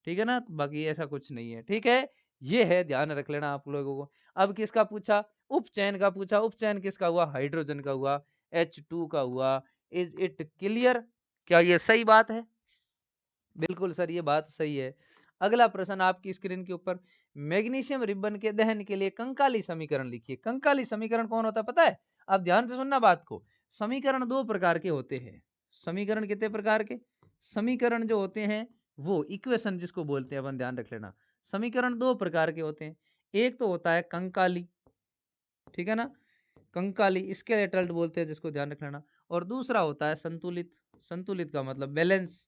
ठीक है ना, बाकी ऐसा कुछ नहीं है, ठीक है, ये है, ध्यान रख लेना आप लोगों को। अब किसका पूछा, उपचयन का पूछा, उपचयन किसका हुआ, हाइड्रोजन का हुआ, H2 का हुआ। इज इट क्लियर, क्या ये सही बात है, बिल्कुल सर, ये बात सही है। अगला प्रश्न आपकी स्क्रीन के ऊपर, मैग्नीशियम रिबन के दहन के लिए कंकाली समीकरण लिखिए। कंकाली समीकरण कौन होता है पता है, आप ध्यान से सुनना बात को, समीकरण 2 प्रकार के होते हैं। समीकरण कितने प्रकार के, समीकरण जो होते हैं वो इक्वेशन जिसको बोलते हैं अपन, ध्यान रख लेना, समीकरण 2 प्रकार के होते हैं। एक तो होता है कंकाली, ठीक है ना, कंकाली, स्केलेटल बोलते हैं जिसको, ध्यान रख लेना। और दूसरा होता है संतुलित, संतुलित का मतलब बैलेंस,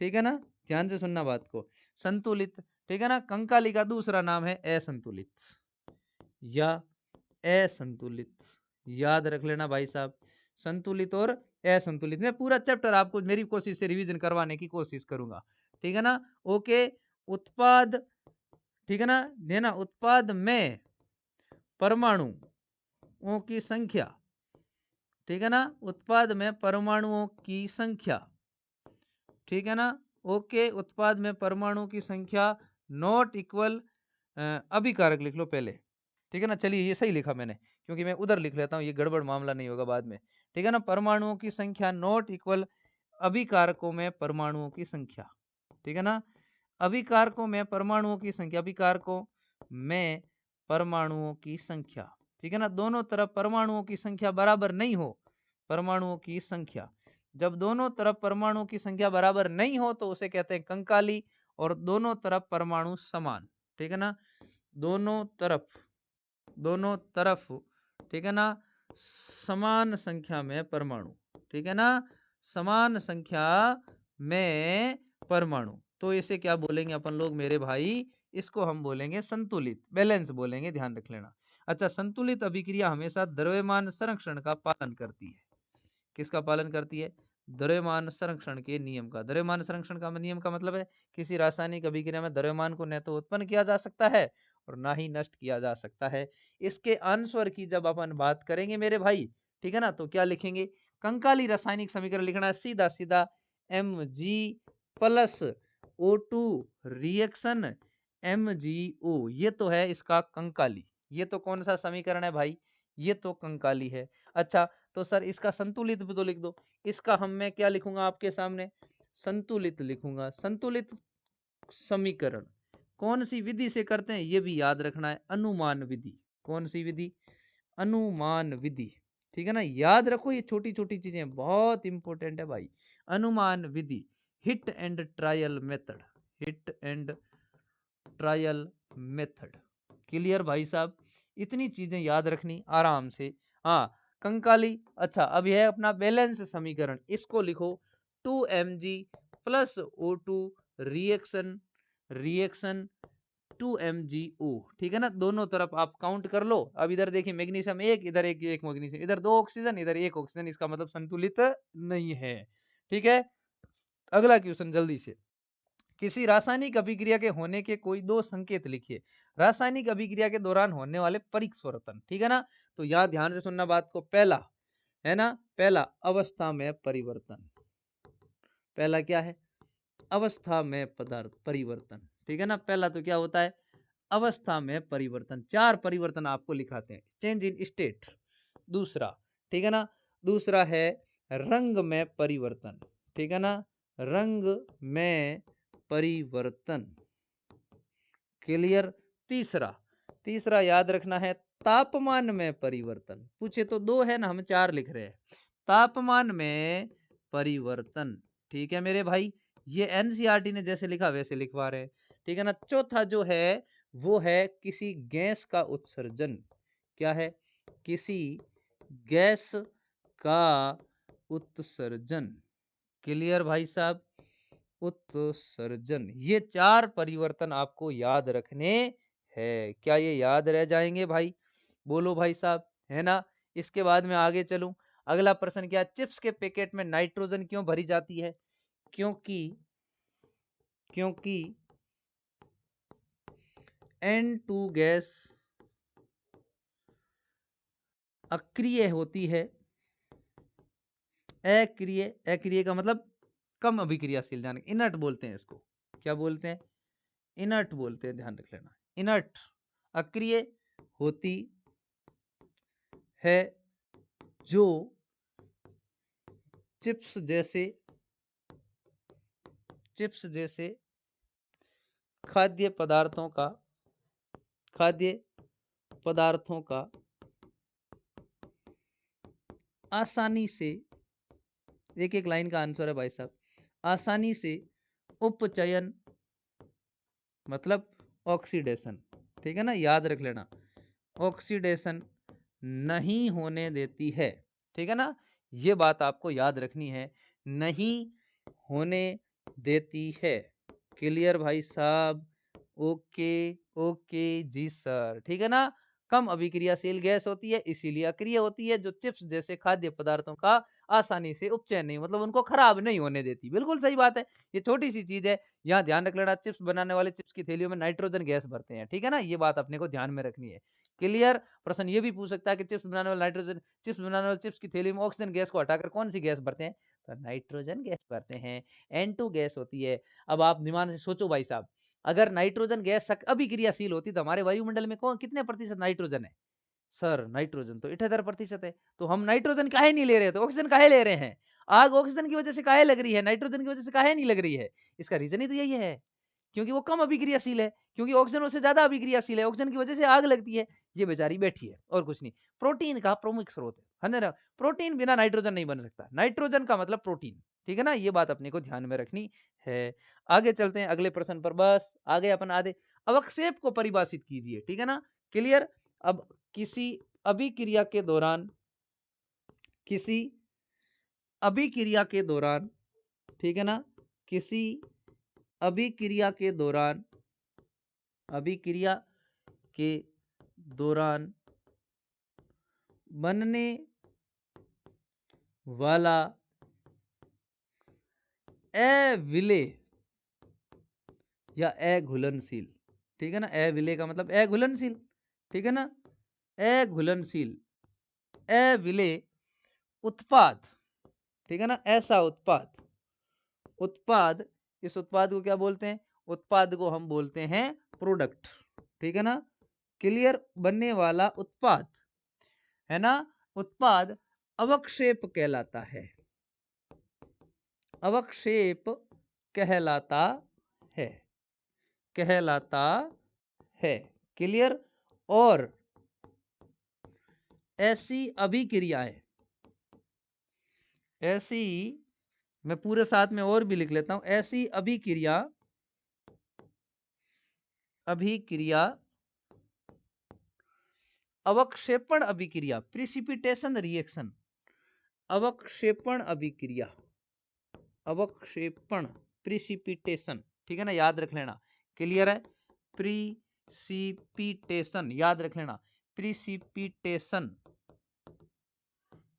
ठीक है ना, ध्यान से सुनना बात को, संतुलित, ठीक है ना। कंकाली का दूसरा नाम है असंतुलित या असंतुलित, याद रख लेना भाई साहब, संतुलित और असंतुलित। मैं पूरा चैप्टर आपको मेरी कोशिश से रिवीजन करवाने की कोशिश करूंगा, ठीक है ना। ओके, उत्पाद, ठीक है ना, देना, उत्पाद में परमाणुओं की संख्या, ठीक है ना, उत्पाद में परमाणुओं की संख्या, ठीक है ना। ओके, उत्पाद में परमाणु की संख्या नॉट इक्वल, अभिकारक लिख लो पहले, ठीक है ना। चलिए, ये सही लिखा मैंने, क्योंकि मैं उधर लिख लेता हूँ, ये गड़बड़ मामला नहीं होगा बाद में, ठीक है ना। परमाणुओं की संख्या नॉट इक्वल अभिकारकों में परमाणुओं की संख्या, ठीक है ना। अभिकारकों में परमाणुओं की संख्या, अभिकारकों में परमाणुओं की संख्या, ठीक है ना। दोनों तरफ परमाणुओं की संख्या बराबर नहीं हो, परमाणुओं की संख्या, जब दोनों तरफ परमाणुओं की संख्या बराबर नहीं हो तो उसे कहते हैं कंकाली। और दोनों तरफ परमाणु समान, ठीक है ना, दोनों तरफ, दोनों तरफ, ठीक है ना, समान संख्या में परमाणु, ठीक है ना, समान संख्या में परमाणु, तो इसे क्या बोलेंगे अपन लोग मेरे भाई, इसको हम बोलेंगे संतुलित, बैलेंस बोलेंगे, ध्यान रख लेना। अच्छा, संतुलित अभिक्रिया हमेशा द्रव्यमान संरक्षण का पालन करती है। किसका पालन करती है? द्रव्यमान संरक्षण के नियम का। द्रव्यमान संरक्षण का नियम का मतलब है किसी रासायनिक अभिक्रिया में द्रव्यमान को न तो उत्पन्न किया जा सकता है और ना ही नष्ट किया जा सकता है। इसके आंसर की जब अपन बात करेंगे मेरे भाई, ठीक है ना, तो क्या लिखेंगे? कंकाली रासायनिक समीकरण लिखना है सीधा सीधा, Mg plus O2 reaction MgO, ये तो है इसका कंकाली। ये तो कौन सा समीकरण है भाई? ये तो कंकाली है। अच्छा, तो सर इसका संतुलित भी तो लिख दो। इसका मैं क्या लिखूंगा आपके सामने? संतुलित लिखूंगा। संतुलित समीकरण कौन सी विधि से करते हैं ये भी याद रखना है, अनुमान विधि। कौन सी विधि? अनुमान विधि। ठीक है ना, याद रखो, ये छोटी छोटी चीजें बहुत इंपॉर्टेंट है भाई। अनुमान विधि, hit and trial method, hit and trial method. Clear भाई साहब? इतनी चीजें याद रखनी आराम से। हाँ, कंकाली। अच्छा, अब यह अपना बैलेंस समीकरण, इसको लिखो 2Mg plus O2 reaction reaction 2MgO। ठीक है ना, दोनों तरफ आप काउंट कर लो। अब इधर देखिए मैग्नीशियम एक, इधर एक मैग्नीशियम, इधर 2 ऑक्सीजन, इधर 1 ऑक्सीजन, इसका मतलब संतुलित नहीं है। ठीक है, अगला क्वेश्चन जल्दी से। किसी रासायनिक अभिक्रिया के होने के कोई दो संकेत लिखिए। रासायनिक अभिक्रिया के दौरान होने वाले परिस्वर्तन। ठीक है ना, तो यहां ध्यान से सुनना बात को। पहला है ना, पहला अवस्था में परिवर्तन। पहला क्या है? अवस्था में पदार्थ परिवर्तन। ठीक है ना, पहला तो क्या होता है? अवस्था में परिवर्तन। 4 परिवर्तन आपको लिखाते हैं, चेंज इन स्टेट। दूसरा, ठीक है ना, दूसरा है रंग में परिवर्तन। ठीक है ना, रंग में परिवर्तन। क्लियर? तीसरा, तीसरा याद रखना है तापमान में परिवर्तन। पूछे तो 2 है ना, हम 4 लिख रहे हैं। तापमान में परिवर्तन। ठीक है मेरे भाई, ये एनसीईआरटी ने जैसे लिखा वैसे लिखवा रहे हैं। ठीक है ना, चौथा जो है वो है किसी गैस का उत्सर्जन। क्या है? किसी गैस का उत्सर्जन। क्लियर भाई साहब? उत्सर्जन। ये 4 परिवर्तन आपको याद रखने हैं। क्या ये याद रह जाएंगे भाई? बोलो भाई साहब, है ना? इसके बाद में आगे चलूं। अगला प्रश्न क्या? चिप्स के पैकेट में नाइट्रोजन क्यों भरी जाती है? क्योंकि क्योंकि N2 गैस अक्रिय होती है। अक्रिय, अक्रिय का मतलब कम अभिक्रियाशील, जाने इनर्ट बोलते हैं इसको। क्या बोलते हैं? इनर्ट बोलते हैं, ध्यान रख लेना। इनर्ट, अक्रिय होती है जो चिप्स जैसे खाद्य पदार्थों का खाद्य पदार्थों का आसानी से, एक एक लाइन का आंसर है भाई साहब, आसानी से उपचयन मतलब ऑक्सीडेशन। ठीक है ना, याद रख लेना, ऑक्सीडेशन नहीं होने देती है। ठीक है ना, ये बात आपको याद रखनी है, नहीं होने देती है। क्लियर भाई साहब? ओके, ओके जी सर। ठीक है ना, कम अभिक्रियाशील गैस होती है, इसीलिए अक्रिय होती है, जो चिप्स जैसे खाद्य पदार्थों का आसानी से उपचयन नहीं, मतलब उनको खराब नहीं होने देती। बिल्कुल सही बात है, ये छोटी सी चीज है। यहाँ ध्यान रख लेना, चिप्स बनाने वाले चिप्स की थैलियों में नाइट्रोजन गैस भरते हैं। ठीक है ना, ये बात अपने को ध्यान में रखनी है। क्लियर? प्रश्न ये भी पूछ सकता है कि चिप्स बनाने वाले नाइट्रोजन, चिप्स बनाने वाले चिप्स की थैली में ऑक्सीजन गैस को हटाकर कौन सी गैस भरते हैं? तो नाइट्रोजन गैस भरते हैं, N2 गैस होती है। अब आप दिमाग से सोचो भाई साहब, अगर नाइट्रोजन गैस अभिक्रियाशील होती तो हमारे वायुमंडल में कौन कितने प्रतिशत नाइट्रोजन है? सर नाइट्रोजन तो 78% है। तो हम नाइट्रोजन काहे नहीं ले रहे, तो ऑक्सीजन काहे ले रहे हैं? आग ऑक्सीजन की वजह से काहे लग रही है, नाइट्रोजन की वजह से काहे नहीं लग रही है? इसका रीजन ही तो यही है, क्योंकि वो कम अभिक्रियाशील है, क्योंकि ऑक्सीजन उससे ज्यादा अभिक्रियाशील है, ऑक्सीजन की वजह से आग लगती है। ये बेचारी बैठी है और कुछ नहीं। प्रोटीन का प्रमुख स्रोत है ना, प्रोटीन बिना नाइट्रोजन नहीं बन सकता, नाइट्रोजन का मतलब प्रोटीन। ठीक है ना, ये बात अपने को ध्यान में रखनी है। आगे चलते हैं अगले प्रश्न पर। बस आगे अपन आधे अवक्षेप को परिभाषित कीजिए। ठीक है ना, क्लियर? अब किसी अभिक्रिया के दौरान, किसी अभिक्रिया के दौरान, ठीक है ना, किसी अभिक्रिया के दौरान, अभिक्रिया के दौरान बनने वाला अविलेय या अघुलनशील, ठीक है ना, अविलेय का मतलब अघुलनशील, ठीक है ना, अघुलनशील अविलेय उत्पाद, ठीक है ना, ऐसा उत्पाद, उत्पाद, इस उत्पाद को क्या बोलते हैं, उत्पाद को हम बोलते हैं प्रोडक्ट, ठीक है ना, क्लियर, बनने वाला उत्पाद, है ना, उत्पाद अवक्षेप कहलाता है, अवक्षेप कहलाता है, कहलाता है, क्लियर। और ऐसी अभिक्रियाएं, ऐसी, मैं पूरे साथ में और भी लिख लेता हूं, ऐसी अभिक्रिया, अभिक्रिया अवक्षेपण अभिक्रिया, प्रिसिपिटेशन रिएक्शन, अवक्षेपण अभिक्रिया, अवक्षेपण, प्रिसिपिटेशन, ठीक है ना, याद रख लेना, क्लियर है, प्रिसिपिटेशन याद रख लेना, प्रिसिपिटेशन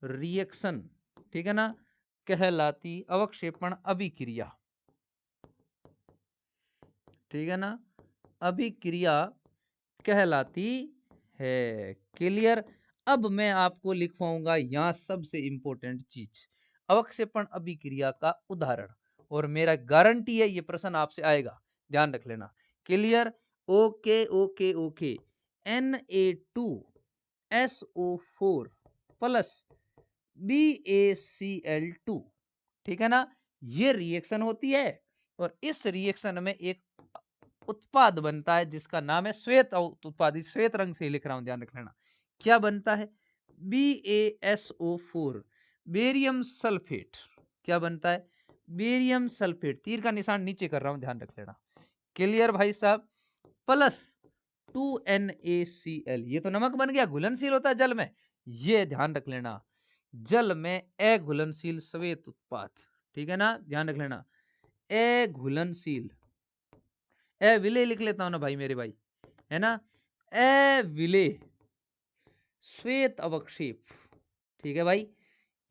रिएक्शन, ठीक है ना, कहलाती अवक्षेपण अभिक्रिया, ठीक है ना, अभिक्रिया कहलाती है, क्लियर। अब मैं आपको लिखवाऊंगा यहां सबसे इंपॉर्टेंट चीज, अवक्षेपण अभिक्रिया का उदाहरण, और मेरा गारंटी है ये प्रश्न आपसे आएगा, ध्यान रख लेना, clear. Okay okay okay, Na2SO4 plus BaCl2, ठीक है ना, ये रिएक्शन होती है, और इस रिएक्शन में एक उत्पाद बनता है जिसका नाम है श्वेत उत्पाद, श्वेत रंग से लिख रहा हूं, ध्यान रख लेना, क्या बनता है, BaSO4, बेरियम सल्फेट, क्या बनता है, बेरियम सल्फेट, तीर का निशान नीचे कर रहा हूं, ध्यान रख लेना, क्लियर भाई साहब, प्लस 2NaCl, ये तो नमक बन गया, घुलनशील होता है जल में, ये ध्यान रख लेना, जल में अघुलनशील श्वेत उत्पाद, ठीक है ना, ध्यान रख लेना, अघुलनशील, अविलेय लिख लेता हूं ना भाई मेरे भाई, है ना, अविलेय श्वेत अवक्षेप, ठीक है भाई,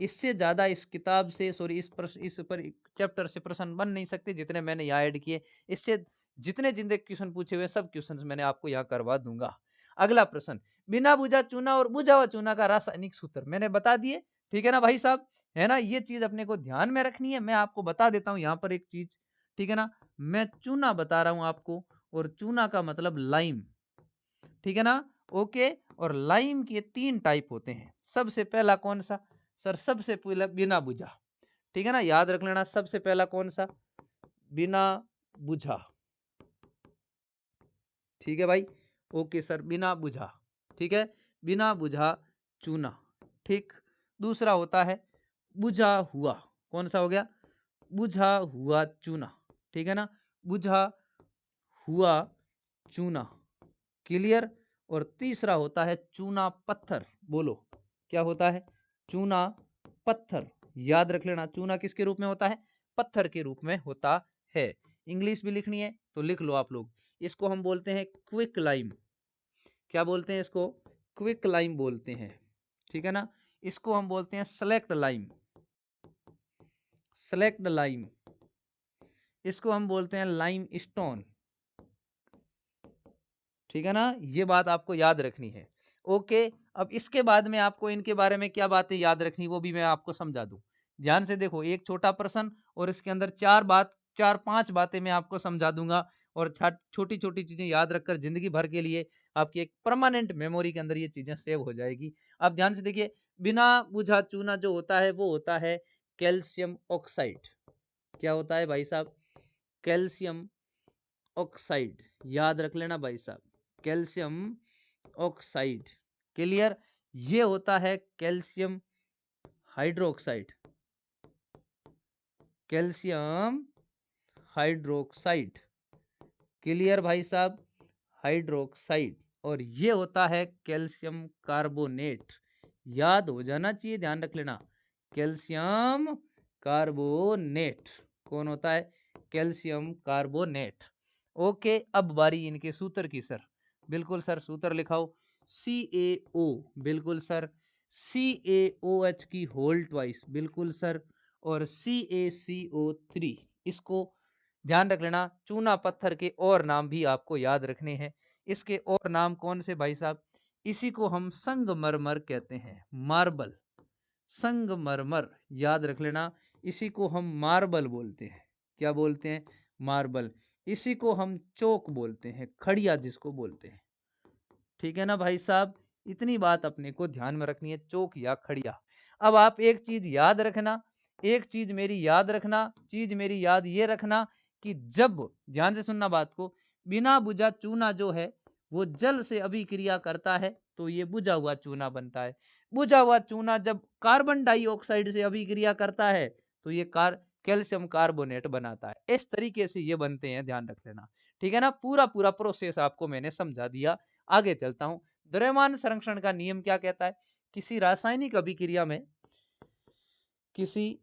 इससे ज्यादा इस किताब से, सॉरी इस प्रश्न, इस पर चैप्टर से प्रश्न बन नहीं सकते जितने मैंने यहाँ ऐड किए, इससे जितने जितने क्वेश्चन पूछे हुए सब क्वेश्चन मैंने आपको यहाँ करवा दूंगा। अगला प्रश्न, बिना बुझा चूना और बुझा हुआ चूना का रासायनिक सूत्र मैंने बता दिए, ठीक है ना भाई साहब, है ना, ये चीज अपने को ध्यान में रखनी है, मैं आपको बता देता हूँ यहाँ पर एक चीज, ठीक है ना, मैं चूना बता रहा हूँ आपको, और चूना का मतलब लाइम, ठीक है ना, ओके। और लाइम के 3 टाइप होते हैं, सबसे पहला कौन सा, सर सबसे पहला बिना बुझा, ठीक है ना, याद रख लेना, सबसे पहला कौन सा, बिना बुझा, ठीक है भाई, ओके सर, बिना बुझा, ठीक है, बिना बुझा चूना, ठीक। दूसरा होता है बुझा हुआ, कौन सा हो गया, बुझा हुआ चूना, ठीक है ना, बुझा हुआ चूना, क्लियर। और तीसरा होता है चूना पत्थर, बोलो क्या होता है, चूना पत्थर, याद रख लेना, चूना किसके रूप में होता है, पत्थर के रूप में होता है। इंग्लिश भी लिखनी है तो लिख लो आप लोग, इसको हम बोलते हैं क्विक लाइम, क्या बोलते हैं इसको, क्विक लाइम बोलते हैं, ठीक है ना, इसको हम बोलते हैं सेलेक्ट लाइम, सेलेक्ट लाइम, इसको हम बोलते हैं लाइम स्टोन, ठीक है ना, ये बात आपको याद रखनी है, ओके। अब इसके बाद में आपको इनके बारे में क्या बातें याद रखनी वो भी मैं आपको समझा दूं, ध्यान से देखो, एक छोटा प्रश्न और इसके अंदर 4-5 बातें मैं आपको समझा दूंगा, और छोटी छोटी चीजें याद रखकर जिंदगी भर के लिए आपकी एक परमानेंट मेमोरी के अंदर ये चीजें सेव हो जाएगी। आप ध्यान से देखिए, बिना बुझा चूना जो होता है वो होता है कैल्शियम ऑक्साइड, क्या होता है भाई साहब, कैल्शियम ऑक्साइड, याद रख लेना भाई साहब, कैल्शियम ऑक्साइड, क्लियर। ये होता है calcium hydroxide, calcium hydroxide, clear भाई साहब, हाइड्रोक्साइड। और ये होता है कैल्शियम कार्बोनेट, याद हो जाना चाहिए, ध्यान रख लेना, कैल्शियम कार्बोनेट कौन होता है, कैल्शियम कार्बोनेट। ओके, अब बारी इनके सूत्र की सर। बिल्कुल सर, सूत्र लिखाओ। CaO, बिल्कुल सर। CaOH की होल ट्वाइस, बिल्कुल सर। और CaCO3, इसको ध्यान रख लेना। चूना पत्थर के और नाम भी आपको याद रखने हैं। इसके और नाम कौन से भाई साहब? इसी को हम संगमरमर कहते हैं, मार्बल। संगमरमर याद रख लेना। इसी को हम मार्बल बोलते हैं। क्या बोलते हैं? मार्बल। इसी को हम चौक बोलते हैं, खड़िया जिसको बोलते हैं। ठीक है ना भाई साहब? इतनी बात अपने को ध्यान में रखनी है, चौक या खड़िया। अब आप एक चीज याद रखना, एक चीज मेरी याद रखना, चीज मेरी याद ये रखना कि जब, ध्यान से सुनना बात को, बिना बुझा चूना जो है वो जल से अभिक्रिया करता है तो ये बुझा हुआ चूना बनता है। बुझा हुआ चूना जब कार्बन डाइऑक्साइड से अभिक्रिया करता है तो ये कैल्शियम कार्बोनेट बनाता है। इस तरीके से ये बनते हैं, ध्यान रख लेना। ठीक है ना? पूरा पूरा प्रोसेस आपको मैंने समझा दिया। आगे चलता हूं। द्रव्यमान संरक्षण का नियम क्या कहता है? किसी रासायनिक अभिक्रिया में, किसी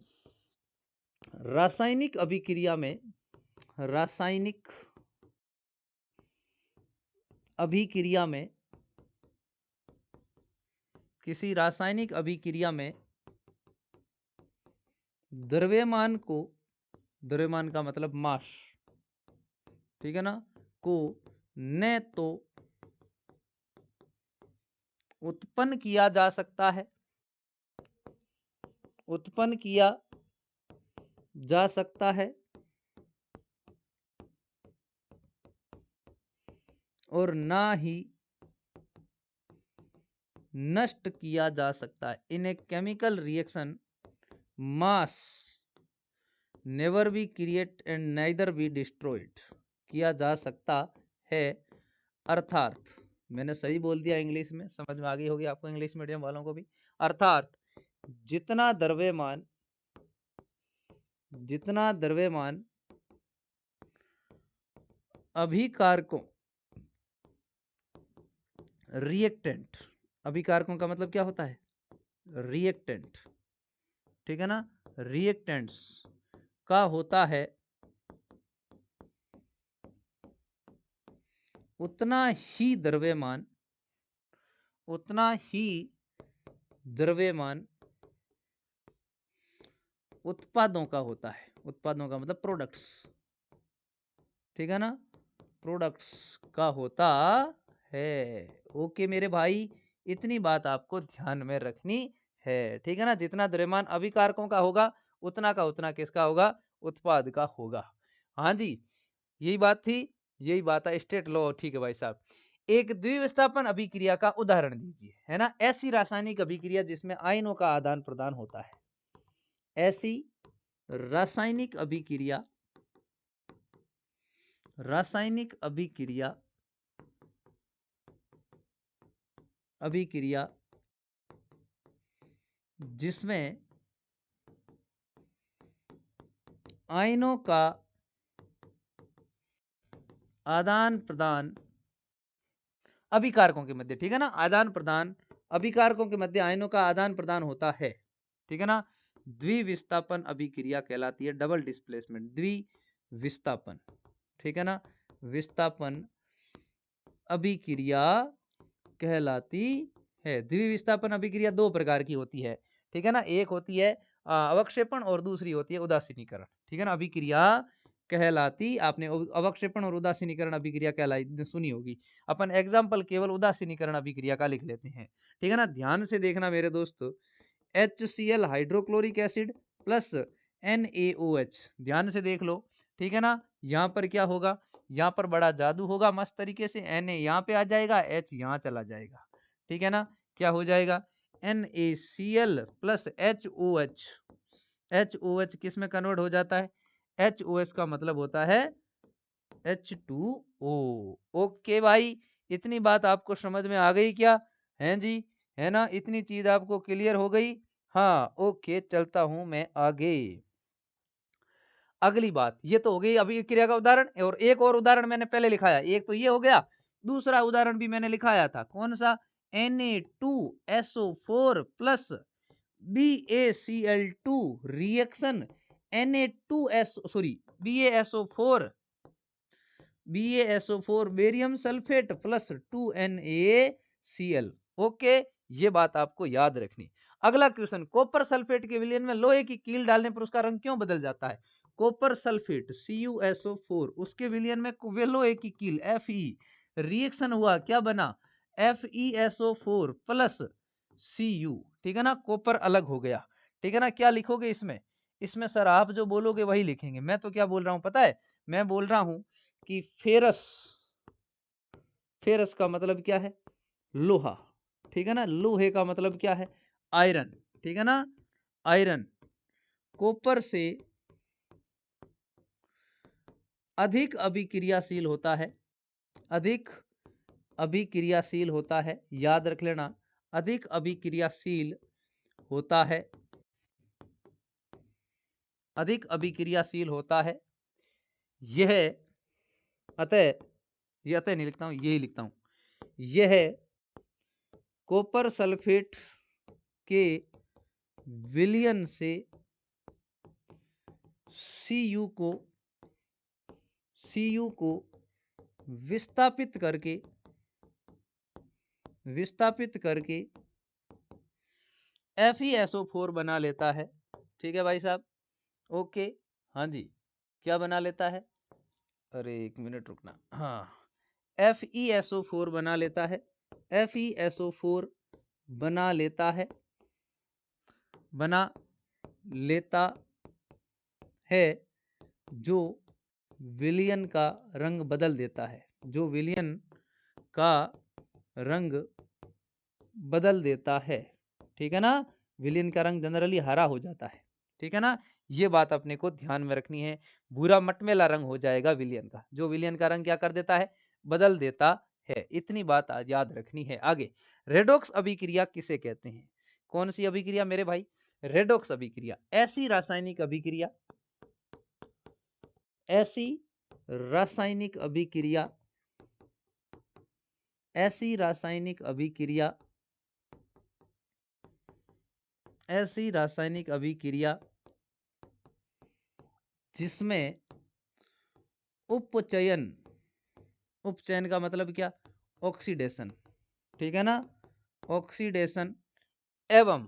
रासायनिक अभिक्रिया में, रासायनिक अभिक्रिया में, किसी रासायनिक अभिक्रिया में द्रव्यमान को, द्रव्यमान का मतलब मास, ठीक है ना, को न तो उत्पन्न किया जा सकता है, उत्पन्न किया जा सकता है, और ना ही नष्ट किया जा सकता है। In a chemical reaction mass never be created and neither be destroyed, किया जा सकता है। अर्थात, मैंने सही बोल दिया इंग्लिश में, समझ में आ गई होगी आपको, इंग्लिश मीडियम वालों को भी। अर्थात जितना द्रव्यमान, जितना द्रव्यमान अभिकारकों, रिएक्टेंट, अभिकारकों का मतलब क्या होता है? रिएक्टेंट, ठीक है ना, रिएक्टेंट्स का होता है, उतना ही द्रव्यमान, उतना ही द्रव्यमान उत्पादों का होता है। उत्पादों का मतलब प्रोडक्ट्स, ठीक है ना, प्रोडक्ट्स का होता है। ओके मेरे भाई, इतनी बात आपको ध्यान में रखनी है। ठीक है ना? जितना द्रव्यमान अभिकारकों का होगा उतना का उतना किसका होगा? उत्पाद का होगा। हाँ जी, यही बात थी, यही बात है, स्टेट लॉ। ठीक है भाई साहब। एक द्विविस्थापन अभिक्रिया का उदाहरण दीजिए, है ना? ऐसी रासायनिक अभिक्रिया जिसमें आयनों का आदान प्रदान होता है, ऐसी रासायनिक अभिक्रिया, रासायनिक अभिक्रिया, अभिक्रिया जिसमें आयनों का आदान प्रदान अभिकारकों के मध्य, ठीक है ना, आदान प्रदान अभिकारकों के मध्य आयनों का आदान प्रदान होता है, ठीक है ना, द्विविस्थापन अभिक्रिया कहलाती है। डबल डिस्प्लेसमेंट, द्विविस्थापन, ठीक है ना, विस्थापन अभिक्रिया कहलाती है। द्विविस्थापन अभिक्रिया दो प्रकार की होती है, ठीक है ना, एक होती है अवक्षेपण और दूसरी होती है उदासीनीकरण, ठीक है ना। अभिक्रिया कहलाती, आपने अवक्षेपण और उदासीनीकरण अभिक्रिया कहलाई सुनी होगी। अपन एग्जाम्पल केवल उदासीनीकरण अभिक्रिया का लिख लेते हैं, ठीक है ना। ध्यान से देखना मेरे दोस्त, HCl hydrochloric acid plus NaOH, ध्यान से देख लो, ठीक है ना। यहाँ पर क्या होगा? यहाँ पर बड़ा जादू होगा मस्त तरीके से। Na यहाँ पे आ जाएगा, H यहाँ चला जाएगा, ठीक है ना। क्या हो जाएगा? NaCl प्लस HOH, HOH किस में कन्वर्ट हो जाता है? HOH का मतलब होता है H2O। ओके भाई, इतनी बात आपको समझ में आ गई क्या? हैं जी, है ना? इतनी चीज आपको क्लियर हो गई? हाँ, ओके, चलता हूं मैं आगे। अगली बात, ये तो हो गई अभिक्रिया का उदाहरण, और एक और उदाहरण मैंने पहले लिखाया, एक तो ये हो गया, दूसरा उदाहरण भी मैंने लिखाया था, कौन सा? Na2SO4 plus BaCl2 reaction Na2S, sorry BaSO4 barium sulphate plus 2NaCl। Okay, ये बात आपको याद रखनी। अगला क्वेश्चन, कॉपर सल्फेट के विलयन में लोहे की कील डालने पर उसका रंग क्यों बदल जाता है? कॉपर सल्फेट CuSO4 उसके विलयन में वे लोहे की कील Fe रिएक्शन हुआ, क्या बना? FeSO4 प्लस Cu, ठीक है ना, कॉपर अलग हो गया, ठीक है ना। क्या लिखोगे इसमें? इसमें सर आप जो बोलोगे वही लिखेंगे। मैं तो क्या बोल रहा हूं पता है? मैं बोल रहा हूं कि फेरस, फेरस का मतलब क्या है? लोहा, ठीक है ना। लोहे का मतलब क्या है? आयरन, ठीक है ना, आयरन कॉपर से अधिक अभिक्रियाशील होता है, अधिक अभिक्रियाशील होता है, याद रख लेना, अधिक अभिक्रियाशील होता है, अधिक अभिक्रियाशील होता है। यह अतः, ये अतः नहीं लिखता हूं, यही लिखता हूं, यह कॉपर सल्फेट के विलयन से Cu को विस्थापित करके FeSO4 बना लेता है, ठीक है भाई साहब। ओके, हाँ जी, क्या बना लेता है? अरे एक मिनट रुकना, हाँ, FeSO4 बना लेता है, FeSO4 बना लेता है, बना लेता है, जो विलयन का रंग बदल देता है, जो विलयन का रंग बदल देता है, ठीक है ना। विलयन का रंग जनरली हरा हो जाता है, ठीक है ना। ये बात अपने को ध्यान में रखनी है। भूरा मटमेला रंग हो जाएगा विलयन का, जो विलयन का रंग क्या कर देता है? बदल देता है। इतनी बात आज याद रखनी है। आगे, रेडॉक्स अभिक्रिया किसे कहते हैं? कौन सी अभिक्रिया मेरे भाई? रेडॉक्स अभिक्रिया। ऐसी रासायनिक अभिक्रिया, ऐसी रासायनिक अभिक्रिया, ऐसी रासायनिक अभिक्रिया, ऐसी रासायनिक अभिक्रिया जिसमें उपचयन, उपचयन का मतलब क्या? ऑक्सीडेशन, ठीक है ना, ऑक्सीडेशन एवं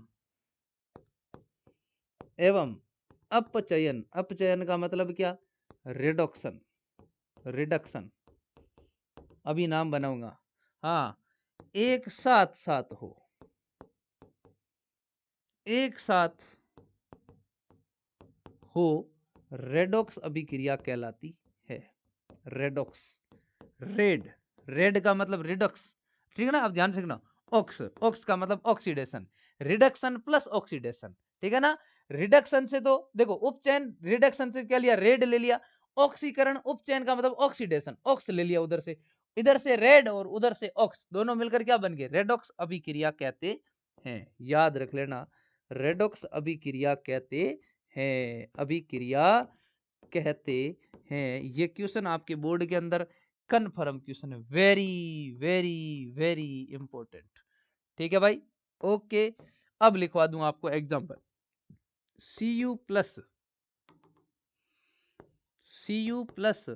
अपचयन, अपचयन का मतलब क्या? रिडक्शन, रिडक्शन, अभी नाम बनाऊंगा, हाँ, एक साथ साथ हो, एक साथ हो, रेडॉक्स अभिक्रिया कहलाती है। रेडॉक्स, रेड, रेड का मतलब रिडक्स, ठीक है ना। अब ध्यान से देखना, ऑक्स, ऑक्स का मतलब ऑक्सीडेशन, रिडक्शन प्लस ऑक्सीडेशन, ठीक है ना। रिडक्शन से तो देखो उपचयन, रिडक्शन से क्या लिया? रेड ले लिया। ऑक्सीकरण, उपचयन का मतलब ऑक्सीडेशन, ऑक्स ले लिया उधर से, इधर से रेड और उधर से ऑक्स, दोनों मिलकर क्या बन गए? रेडॉक्स अभिक्रिया कहते हैं। याद रख लेना, रेडॉक्स अभिक्रिया कहते हैं, अभिक्रिया कहते हैं। ये क्वेश्चन आपके बोर्ड के अंदर कन्फर्म क्वेश्चन है, वेरी वेरी वेरी इंपॉर्टेंट, ठीक है भाई। ओके, अब लिखवा दूं आपको example, Cu plus, Cu plus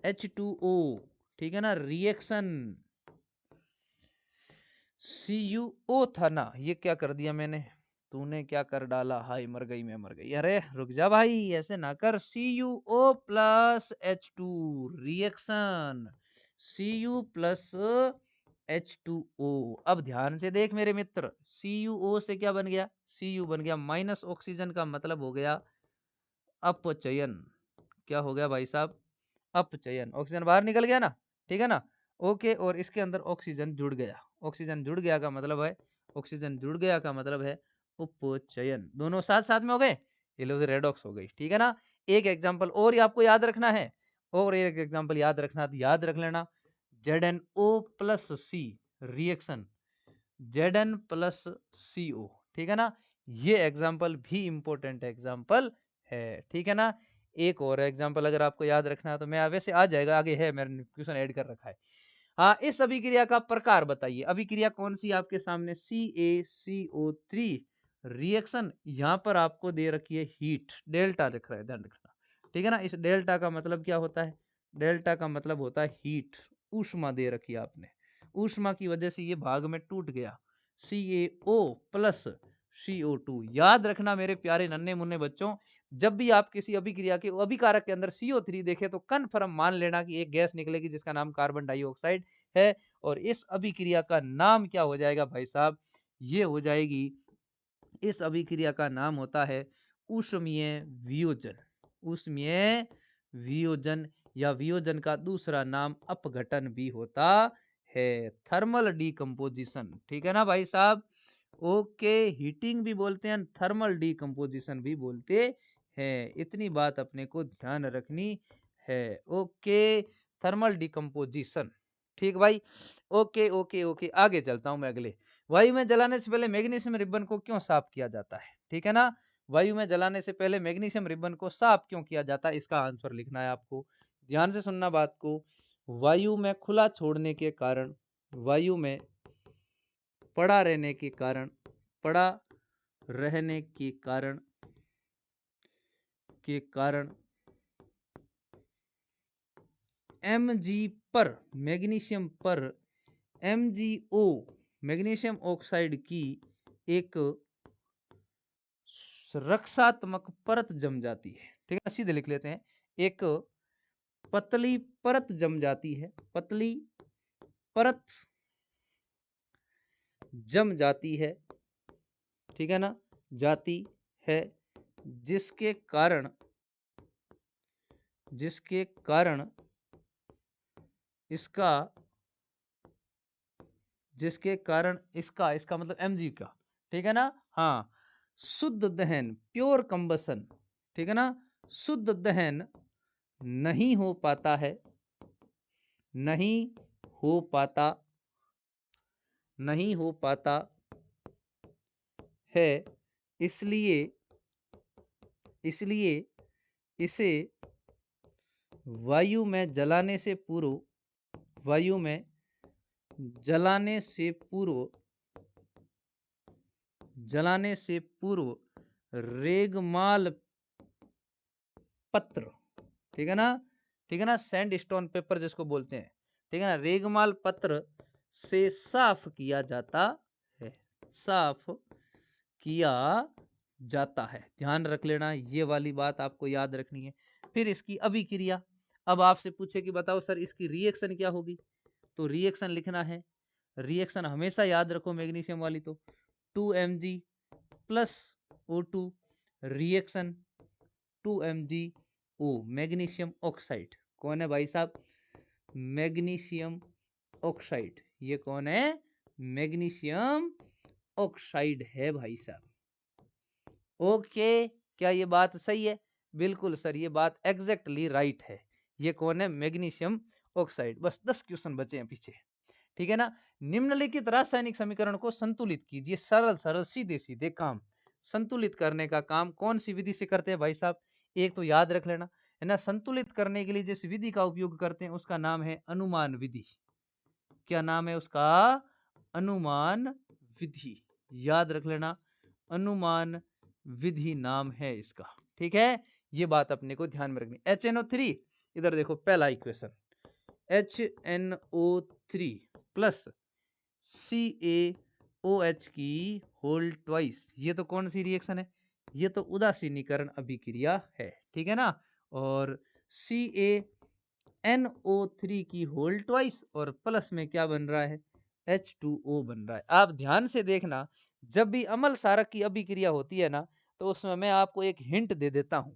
H2O, ठीक है ना, रिएक्शन CuO था ना, ये क्या कर दिया मैंने? तूने क्या कर डाला? हाय मर गई, मैं मर गई। अरे रुक जा भाई, ऐसे ना कर। CuO plus H2 reaction, Cu plus H2O। अब ध्यान से देख मेरे मित्र, CuO से क्या बन गया? Cu बन गया माइनस ऑक्सीजन, का मतलब हो गया अपचयन। क्या हो गया भाई साहब? अपचयन, ऑक्सीजन बाहर निकल गया ना, ठीक है ना। ओके, और इसके अंदर ऑक्सीजन जुड़ गया, ऑक्सीजन जुड़ गया का मतलब है, ऑक्सीजन जुड़ गया का मतलब है उपचयन। दोनों साथ साथ में हो गए, ये लो रेडॉक्स हो गई, ठीक है ना। एक एग्जांपल और ही आपको याद रखना है, और एक एग्जांपल याद रखना, याद रख लेना, ZnO प्लस सी रिएक्शन, Zn प्लस CO, ठीक है ना। ये एग्जाम्पल भी इंपॉर्टेंट एग्जाम्पल है, ठीक है ना। एक और एग्जाम्पल अगर आपको याद रखना है तो मैं वैसे आ जाएगा, आगे है, मैंने क्वेश्चन ऐड कर रखा है। हाँ, इस अभिक्रिया का प्रकार बताइए। अभिक्रिया कौन सी आपके सामने? CaCO3 रिएक्शन, यहां पर आपको दे रखी है हीट, डेल्टा लिख रहा है, ध्यान रखना। ठीक है ना। इस डेल्टा का मतलब क्या होता है? डेल्टा का मतलब होता है हीट, ऊष्मा दे रखी है आपने, ऊष्मा की वजह से ये भाग में टूट गया, CaO प्लस CO2। याद रखना मेरे प्यारे नन्हे मुन्ने बच्चों, जब भी आप किसी अभिक्रिया के अभिकारक के अंदर CO3 देखें तो कन्फर्म मान लेना कि एक गैस निकलेगी जिसका नाम कार्बन डाइऑक्साइड है। और इस अभिक्रिया का नाम क्या हो जाएगा भाई साहब? ये हो जाएगी, इस अभिक्रिया का नाम होता है ऊष्मीय वियोजन। ऊष्मीय वियोजन, या वियोजन का दूसरा नाम अपघटन भी होता है, थर्मल डीकंपोजिशन। ठीक है ना भाई साहब? ओके, हीटिंग भी बोलते हैं, थर्मल डीकंपोजिशन भी बोलते हैं। इतनी बात अपने को ध्यान रखनी है। Okay, thermal decomposition. ठीक भाई। ओके ओके ओके, आगे चलता हूं मैं अगले। वायु में जलाने से पहले मैग्नीशियम रिबन को क्यों साफ किया जाता है? ठीक है ना। वायु में जलाने से पहले मैग्नीशियम रिबन को साफ क्यों किया जाता है, इसका आंसर लिखना है आपको। ध्यान से सुनना बात को। वायु में खुला छोड़ने के कारण, वायु में पड़ा रहने के कारण, पड़ा रहने के कारण Mg पर, मैग्नीशियम पर MgO, मैग्नीशियम ऑक्साइड की एक रक्षात्मक परत जम जाती है। ठीक है, सीधे लिख लेते हैं, एक पतली परत जम जाती है, पतली परत जम जाती है। ठीक है ना, जाती है, जिसके कारण, जिसके कारण इसका, जिसके कारण इसका, इसका मतलब Mg का। ठीक है ना। हाँ, शुद्ध दहन, प्योर कंबसन, ठीक है ना, शुद्ध दहन नहीं हो पाता है, नहीं हो पाता, नहीं हो पाता है, इसलिए, इसलिए इसे वायु में जलाने से पूर्व, वायु में जलाने से पूर्व, जलाने से पूर्व रेगमाल पत्र, ठीक है ना, ठीक है ना, सैंड स्टोन पेपर जिसको बोलते हैं, ठीक है ना, रेगमाल पत्र से साफ किया जाता है, साफ किया जाता है। ध्यान रख लेना, ये वाली बात आपको याद रखनी है। फिर इसकी अभिक्रिया, अब आपसे पूछे कि बताओ सर इसकी रिएक्शन क्या होगी, तो रिएक्शन लिखना है। रिएक्शन हमेशा याद रखो मैग्नीशियम वाली, तो 2Mg plus O2 reaction 2MgO, magnesium oxide. कौन है भाई साहब? Magnesium oxide. ये कौन है? मैग्नीशियम ऑक्साइड है भाई साहब। ओके, क्या ये बात सही है? बिल्कुल सर, ये बात एग्जैक्टली राइट है। ये कौन है? Magnesium oxide. बस 10 क्वेश्चन बचे हैं पीछे। ठीक है ना। निम्नलिखित रासायनिक समीकरण को संतुलित कीजिए। सरल सरल सीधे सीधे काम, संतुलित करने का काम कौन सी विधि से करते हैं भाई साहब? एक तो याद रख लेना है ना, संतुलित करने के लिए जिस विधि का उपयोग करते हैं उसका नाम है अनुमान विधि। क्या नाम है उसका? अनुमान विधि। याद रख लेना, अनुमान विधि नाम है इसका। ठीक है, ये बात अपने को ध्यान में रखनी। HNO3, इधर देखो पहला इक्वेशन, HNO3 प्लस CaOH की होल ट्वाइस, ये तो कौन सी रिएक्शन है? ये तो उदासीनीकरण अभिक्रिया है। ठीक है ना। और CaNO3 की होल ट्वाइस और प्लस में क्या बन रहा है? H2O बन रहा है। आप ध्यान से देखना, जब भी अम्ल क्षारक की अभिक्रिया होती है ना, तो उसमें मैं आपको एक हिंट दे देता हूं।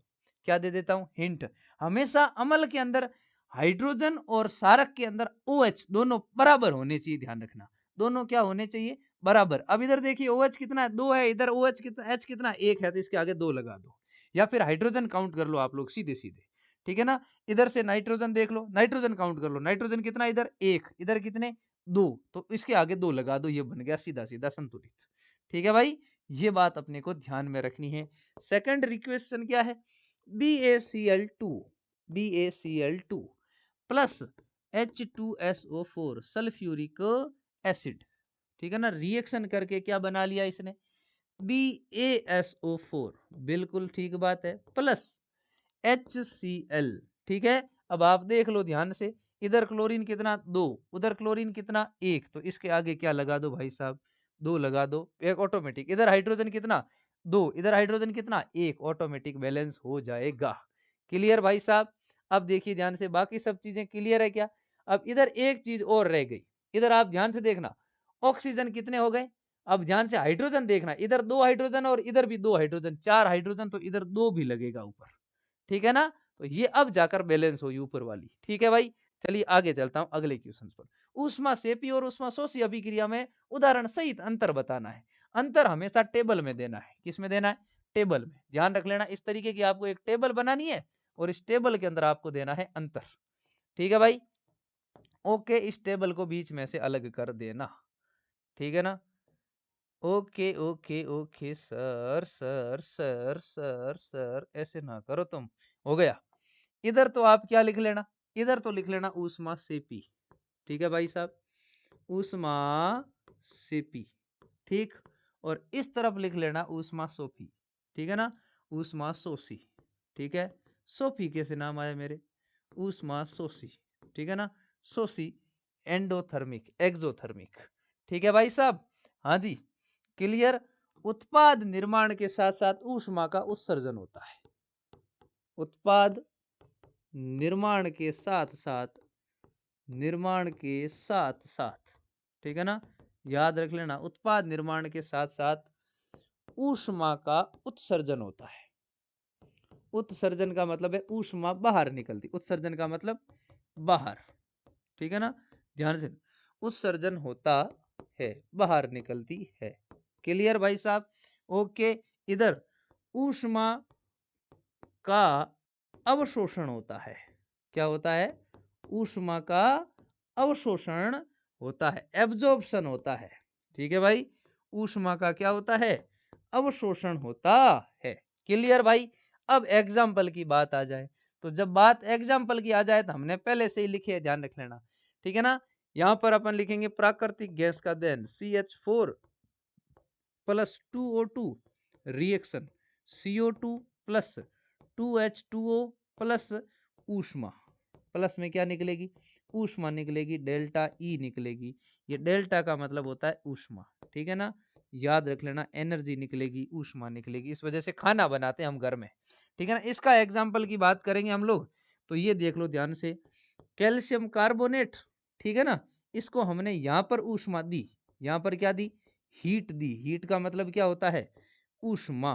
क्या दे देता हूं? हिंट। हमेशा अम्ल के अंदर हाइड्रोजन और क्षारक के अंदर OH दोनों बराबर होने चाहिए। ध्यान रखना, दोनों क्या होने चाहिए? बराबर। अब इधर देखिए OH कितना है? 2 है, इधर OH कितना, H कितना? 1 है, तो इसके आगे 2 लगा दो, या फिर हाइड्रोजन काउंट कर लो आप लोग सीधे सीधे। ठीक है ना। इधर से नाइट्रोजन देख लो, नाइट्रोजन काउंट कर लो, नाइट्रोजन कितना? इधर 1, इधर कितने? 2, तो इसके आगे 2 लगा दो, ये बन गया सीधा सीधा संतुलित। ठीक है भाई, ये बात अपने को ध्यान में रखनी है। सेकंड रिक्वेशन क्या है? BaCl2, BaCl2 plus H2SO4 sulphuric acid. ठीक है ना, रिएक्शन करके क्या बना लिया इसने? BaSO4, बिल्कुल ठीक बात है, प्लस HCl। ठीक है, अब आप देख लो ध्यान से, इधर क्लोरीन कितना 2, उधर क्लोरीन कितना 1, तो इसके आगे क्या लगा दो भाई साहब, 2 लगा दो, एक ऑटोमेटिक। इधर हाइड्रोजन कितना 2, इधर हाइड्रोजन कितना 1, ऑटोमेटिक बैलेंस हो जाएगा। क्लियर भाई साहब? अब देखिए ध्यान से, बाकी सब चीजें क्लियर है क्या? अब इधर एक चीज और रह गई, इधर आप ध्यान से देखना, ऑक्सीजन कितने हो गए? अब ध्यान से हाइड्रोजन देखना, इधर 2 हाइड्रोजन और इधर भी 2 हाइड्रोजन, 4 हाइड्रोजन, तो इधर 2 भी लगेगा ऊपर। ठीक है ना? तो ये अब जाकर बैलेंस हुई ऊपर वाली। ठीक है भाई? चलिए आगे चलता हूँ अगले क्वेश्चन पर। ऊष्माक्षेपी और ऊष्माशोषी अभिक्रिया में उदाहरण सहित अंतर बताना है। अंतर हमेशा टेबल में देना है। किस में देना है? टेबल में। ध्यान रख लेना, इस तरीके की आपको एक टेबल बनानी है और इस टेबल के अंदर आपको देना है अंतर। ठीक है भाई? ओके, इस टेबल को बीच में से अलग कर देना। ठीक है ना? Okay okay okay sir sir sir sir sir, ऐसे ना करो तुम। हो गया। इधर तो आप क्या लिख लेना, इधर तो लिख लेना ऊष्मा सेपी। ठीक है भाई साहब, ऊष्मा सेपी। ठीक, और इस तरफ लिख लेना ऊष्मा सोफी। ठीक है ना? ऊष्मा सोसी। ठीक है, सोफी कैसे नाम आया मेरे? ऊष्मा सोसी। ठीक है ना? सोसी एंडोथर्मिक एक्सोथर्मिक। ठीक है भाई साहब? हाँ जी, क्लियर। उत्पाद निर्माण के साथ साथ ऊष्मा का उत्सर्जन होता है। उत्पाद निर्माण के साथ साथ, निर्माण के साथ साथ, ठीक है ना, याद रख लेना, उत्पाद निर्माण के साथ साथ ऊष्मा का उत्सर्जन होता है। उत्सर्जन का मतलब है ऊष्मा बाहर निकलती, उत्सर्जन का मतलब बाहर। ठीक है ना? ध्यान से, उत्सर्जन होता है, बाहर निकलती है। क्लियर भाई साहब? ओके। इधर ऊष्मा का अवशोषण होता है। क्या होता है? ऊष्मा का अवशोषण होता है, एब्जॉर्प्शन होता है। ठीक है भाई? ऊष्मा का क्या होता है? अवशोषण होता है। क्लियर भाई? अब एग्जाम्पल की बात आ जाए, तो जब बात एग्जाम्पल की आ जाए तो हमने पहले से ही लिखे है, ध्यान रख लेना। ठीक है ना? यहां पर अपन लिखेंगे प्राकृतिक गैस का then CH4 plus 2O2 reaction CO2 plus 2H2O plus ऊष्मा, प्लस में क्या निकलेगी? ऊष्मा निकलेगी, डेल्टा ई निकलेगी। ये डेल्टा का मतलब होता है ऊष्मा। ठीक है ना? याद रख लेना, एनर्जी निकलेगी, ऊष्मा निकलेगी, इस वजह से खाना बनाते हैं हम घर में। ठीक है ना? इसका एग्जाम्पल की बात करेंगे हम लोग, तो ये देख लो ध्यान से, कैल्शियम कार्बोनेट। ठीक है ना? इसको हमने यहाँ पर ऊष्मा दी, यहाँ पर क्या दी? हीट दी। हीट का मतलब क्या होता है? ऊष्मा।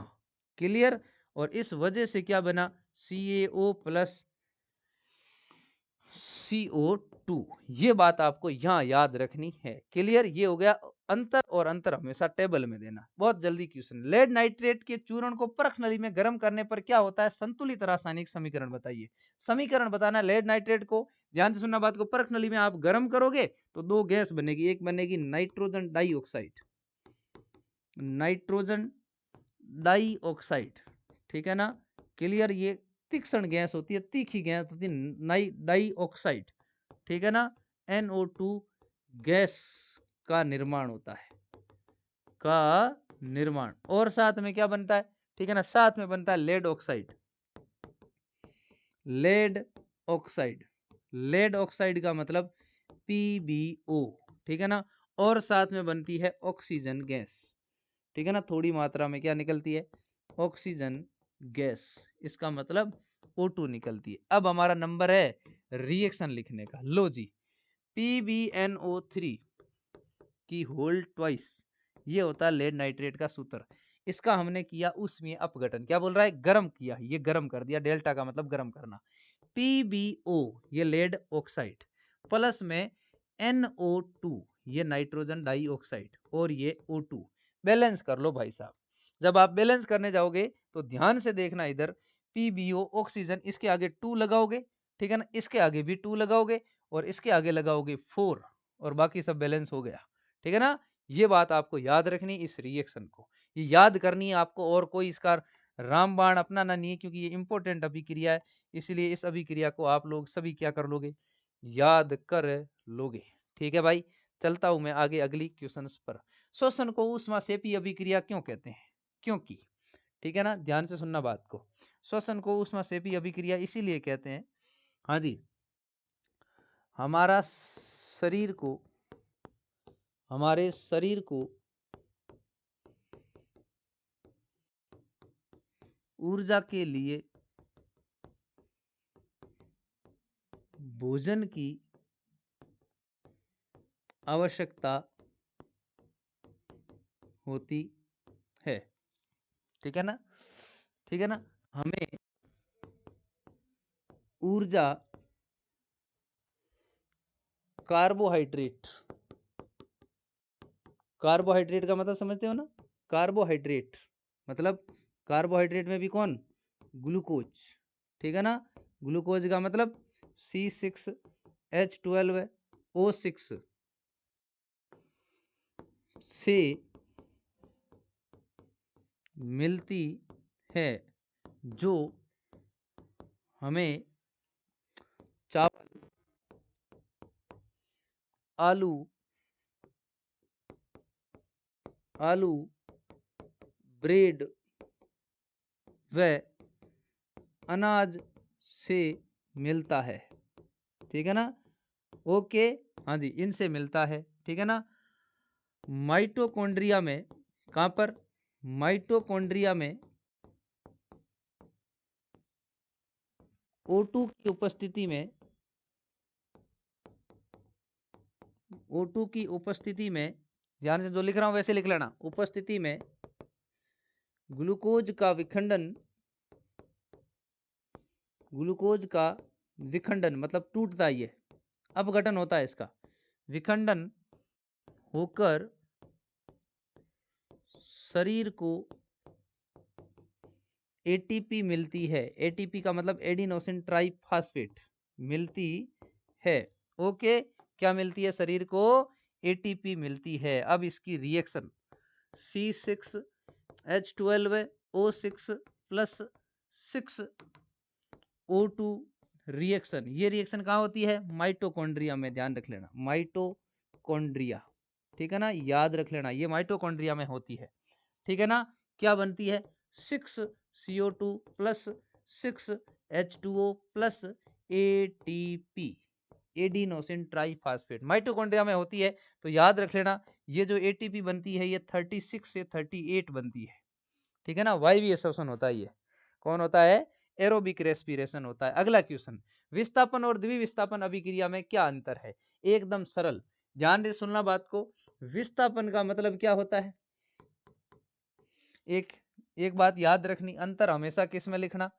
क्लियर? और इस वजह से क्या बना? CaO plus CO2। ये बात आपको यहाँ याद रखनी है। क्लियर? ये हो गया अंतर, और अंतर हमेशा टेबल में देना। बहुत जल्दी क्वेश्चन, लेड नाइट्रेट के चूर्ण को परख नली में गर्म करने पर क्या होता है? संतुलित रासायनिक समीकरण बताइए। समीकरण बताना लेड नाइट्रेट को। ध्यान से सुनना बात को, परख नली में आप गर्म करोगे तो 2 गैस बनेगी, एक बनेगी नाइट्रोजन डाइऑक्साइड, नाइट्रोजन डाइऑक्साइड। ठीक है ना? क्लियर? ये तीक्ष्ण गैस होती है, तीखी गैस होती है, डाइऑक्साइड। ठीक है ना? NO2 गैस का निर्माण होता है, का निर्माण, और साथ में क्या बनता है? ठीक है ना? साथ में बनता है lead oxide, lead oxide. Lead oxide का मतलब PbO। ठीक है ना? और साथ में बनती है ऑक्सीजन गैस। ठीक है ना? थोड़ी मात्रा में क्या निकलती है? Oxygen gas. इसका मतलब O2 निकलती है। अब हमारा नंबर है रिएक्शन लिखने का। लो जी, PbNO3 की होल ट्वाइस, ये होता है लेड नाइट्रेट का सूत्र। इसका हमने किया ऊष्मीय अपघटन। क्या बोल रहा है? गर्म किया, ये गर्म कर दिया, डेल्टा का मतलब गर्म करना। PbO ये लेड ऑक्साइड, प्लस में NO2 ये नाइट्रोजन डाइऑक्साइड, और ये O2। बैलेंस कर लो भाई साहब। जब आप बैलेंस करने जाओगे तो ध्यान से देखना, इधर PbO ऑक्सीजन, इसके आगे 2 लगाओगे। ठीक है ना? इसके आगे भी 2 लगाओगे, और इसके आगे लगाओगे 4, और बाकी सब बैलेंस हो गया। ठीक है ना? ये बात आपको याद रखनी, इस रिएक्शन को ये याद करनी है आपको, और कोई इसका रामबाण अपनाना नहीं है, क्योंकि ये इंपॉर्टेंट अभिक्रिया है। इसलिए इस अभिक्रिया को आप लोग सभी क्या कर लोगे? याद कर लोगे। ठीक है भाई? चलता हूं मैं आगे अगली क्वेश्चंस पर। श्वसन को ऊष्माक्षेपी अभिक्रिया क्यों कहते हैं? क्योंकि ठीक है ना, ध्यान से सुनना बात को। श्वसन को ऊष्माक्षेपी अभिक्रिया इसीलिए कहते हैं। हाँ जी, हमारा शरीर को हमारे शरीर को ऊर्जा के लिए भोजन की आवश्यकता होती है। ठीक है ना, ठीक है ना, हमें ऊर्जा कार्बोहाइड्रेट, कार्बोहाइड्रेट का मतलब समझते हो ना, कार्बोहाइड्रेट मतलब कार्बोहाइड्रेट में भी कौन, ग्लूकोज। ठीक है ना, ग्लूकोज का मतलब C6H12O6 से मिलती है, जो हमें चावल, आलू आलू ब्रेड व अनाज से मिलता है। ठीक है ना, ओके, हाँ जी, इनसे मिलता है। ठीक है ना, माइटोकॉन्ड्रिया में, कहां पर, माइटोकॉन्ड्रिया में O2 की उपस्थिति में, O2 की उपस्थिति में, ध्यान से जो लिख रहा हूं वैसे लिख लेना, उपस्थिति में ग्लूकोज का विखंडन, ग्लूकोज का विखंडन मतलब टूटता ही है, अपघटन होता है इसका, विखंडन होकर शरीर को एटीपी मिलती है। एटीपी का मतलब एडिनोसिन ट्राइफॉस्फेट मिलती है। ओके, क्या मिलती है शरीर को, एटीपी मिलती है। अब इसकी reaction C6H12O6 plus 6O2 reaction, ये रिएक्शन कहाँ होती है, माइटोकॉन्ड्रिया में, ध्यान रख लेना, माइटोकॉन्ड्रिया। ठीक है ना, याद रख लेना, ये माइटोकॉन्ड्रिया में होती है। ठीक है ना, क्या बनती है, 6CO2 plus 6H2O plus ATP, adenosine triphosphate, mitochondria में होती है। तो याद रख लेना, ये जो एटीपी बनती है ये 36 से 38 बनती है। ठीक है ना, वायवीय श्वसन होता है ये, कौन होता है, एरोबिक रेस्पिरेशन होता है। अगला क्वेश्चन, विस्थापन और द्विविस्थापन अभिक्रिया में क्या अंतर है, एकदम सरल, ध्यान से सुनना बात को। विस्थापन का मतलब क्या होता है, एक एक बात याद रखनी, अंतर हमेशा किस में लिखना,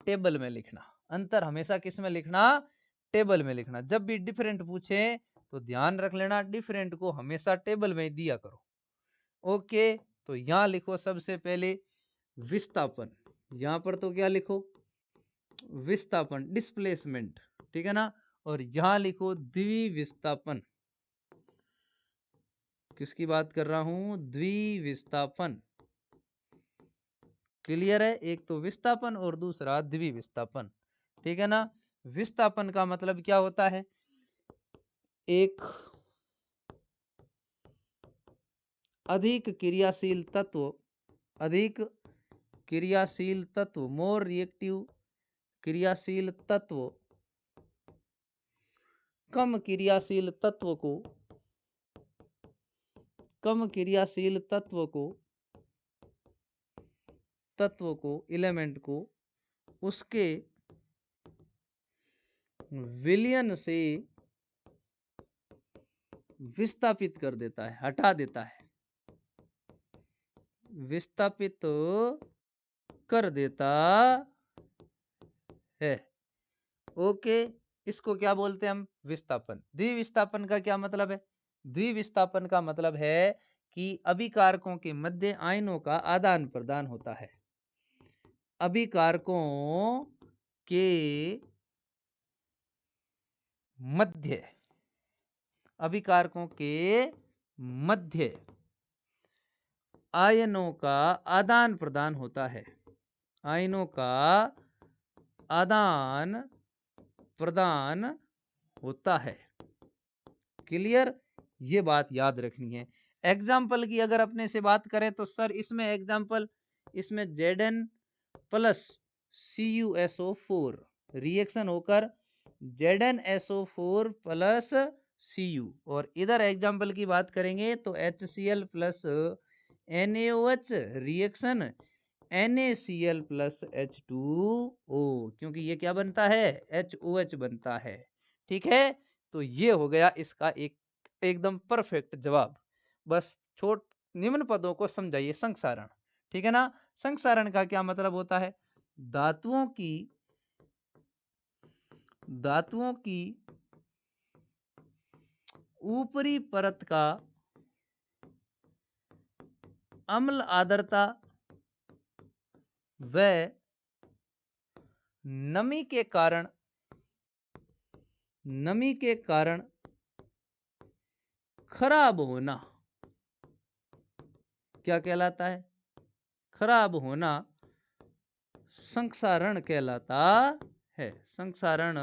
टेबल में लिखना, अंतर हमेशा किस में लिखना, टेबल में लिखना। जब भी डिफरेंट पूछे तो ध्यान रख लेना, डिफरेंट को हमेशा टेबल में दिया करो। ओके, तो यहां लिखो सबसे पहले विस्थापन, यहां पर तो क्या लिखो, विस्थापन डिस्प्लेसमेंट। ठीक है ना, और यहां लिखो द्विविस्थापन, किसकी बात कर रहा हूं, द्विविस्थापन। क्लियर है, एक तो विस्थापन और दूसरा द्विविस्थापन। ठीक है ना, विस्थापन का मतलब क्या होता है, एक अधिक क्रियाशील तत्व, अधिक क्रियाशील तत्व, मोर रिएक्टिव क्रियाशील तत्व, कम क्रियाशील तत्व को, कम क्रियाशील तत्व को एलिमेंट को उसके विलयन से विस्थापित कर देता है, हटा देता है, विस्थापित कर देता है। ओके, इसको क्या बोलते हैं हम, विस्थापन। द्विविस्थापन का क्या मतलब है, द्विविस्थापन का मतलब है कि अभिकारकों के मध्य आयनों का आदान प्रदान होता है, अभिकारकों के मध्य, अभिकारकों के मध्य आयनों का आदान प्रदान होता है, आयनों का आदान प्रदान होता है। क्लियर, ये बात याद रखनी है। एग्जाम्पल की अगर अपने से बात करें तो सर इसमें एग्जाम्पल इसमें Zn प्लस CuSO4 रिएक्शन होकर ZnSO4 प्लस Cu, और इधर एग्जाम्पल की बात करेंगे तो HCl plus NaOH reaction NaCl plus H2O, क्योंकि ये क्या बनता है, HOH बनता है। ठीक है, तो ये हो गया इसका एकदम परफेक्ट जवाब। बस छोट निम्न पदों को समझाइए। संक्षारण, ठीक है ना। संक्षारण का क्या मतलब होता है, धातुओं की ऊपरी परत का अम्ल आर्द्रता व नमी के कारण खराब होना क्या कहलाता है, खराब होना संक्षारण कहलाता है, संक्षारण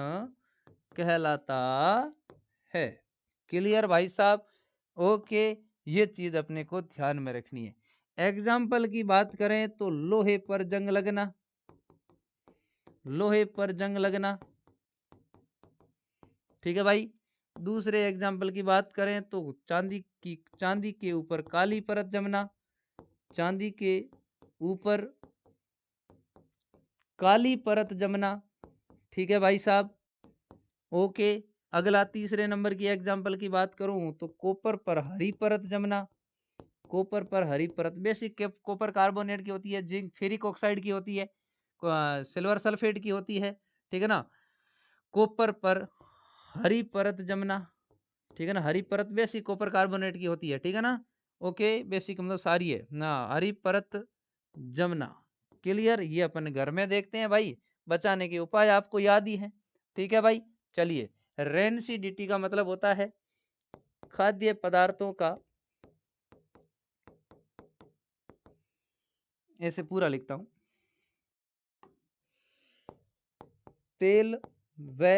कहलाता है। क्लियर भाई साहब, ओके, ये चीज अपने को ध्यान में रखनी है। एग्जाम्पल की बात करें तो लोहे पर जंग लगना, लोहे पर जंग लगना, ठीक है भाई। दूसरे एग्जाम्पल की बात करें तो चांदी के ऊपर काली परत जमना, चांदी के ऊपर काली परत जमना, ठीक है भाई साहब, ओके। अगला तीसरे नंबर की एग्जाम्पल की बात करूं तो कॉपर पर हरी परत जमना, कॉपर पर हरी परत बेसिक कॉपर कार्बोनेट की होती है, जिंक फेरिक ऑक्साइड की होती है, सिल्वर सल्फेट की होती है, ठीक है ना। कॉपर पर हरी परत जमना, ठीक है ना, हरी परत बेसिक कॉपर कार्बोनेट की होती है, ठीक है ना, ओके। बेसिक मतलब सारी है ना, हरी परत जमना। क्लियर, ये अपन घर में देखते हैं भाई, बचाने के उपाय आपको याद ही है, ठीक है भाई। चलिए, रेंसिडिटी का मतलब होता है खाद्य पदार्थों का, ऐसे पूरा लिखता हूं, तेल व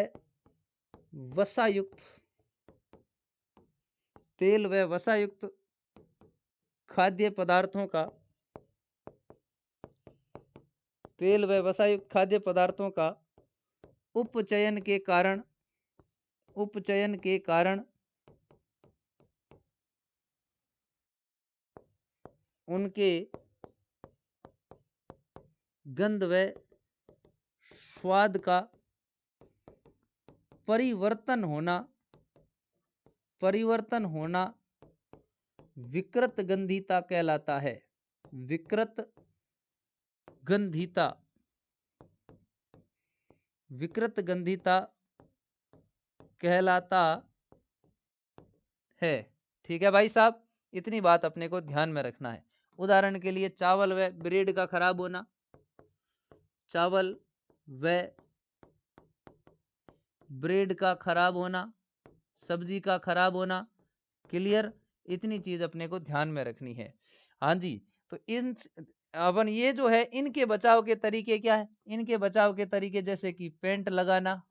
वसायुक्त, तेल व वसायुक्त खाद्य पदार्थों का, तेल व वसायुक्त खाद्य पदार्थों का उपचयन के कारण, उपचयन के कारण उनके गंध व स्वाद का परिवर्तन होना, परिवर्तन होना विकृत गंधिता कहलाता है, विकृत गंधिता, विकृत गंधिता कहलाता है, ठीक है भाई साहब। इतनी बात अपने को ध्यान में रखना है। उदाहरण के लिए चावल व ब्रेड का खराब होना, चावल व ब्रेड का खराब होना, सब्जी का खराब होना। क्लियर, इतनी चीज अपने को ध्यान में रखनी है। हाँ जी, तो इन अपन ये जो है इनके बचाव के तरीके क्या है, इनके बचाव के तरीके जैसे कि पेंट लगाना,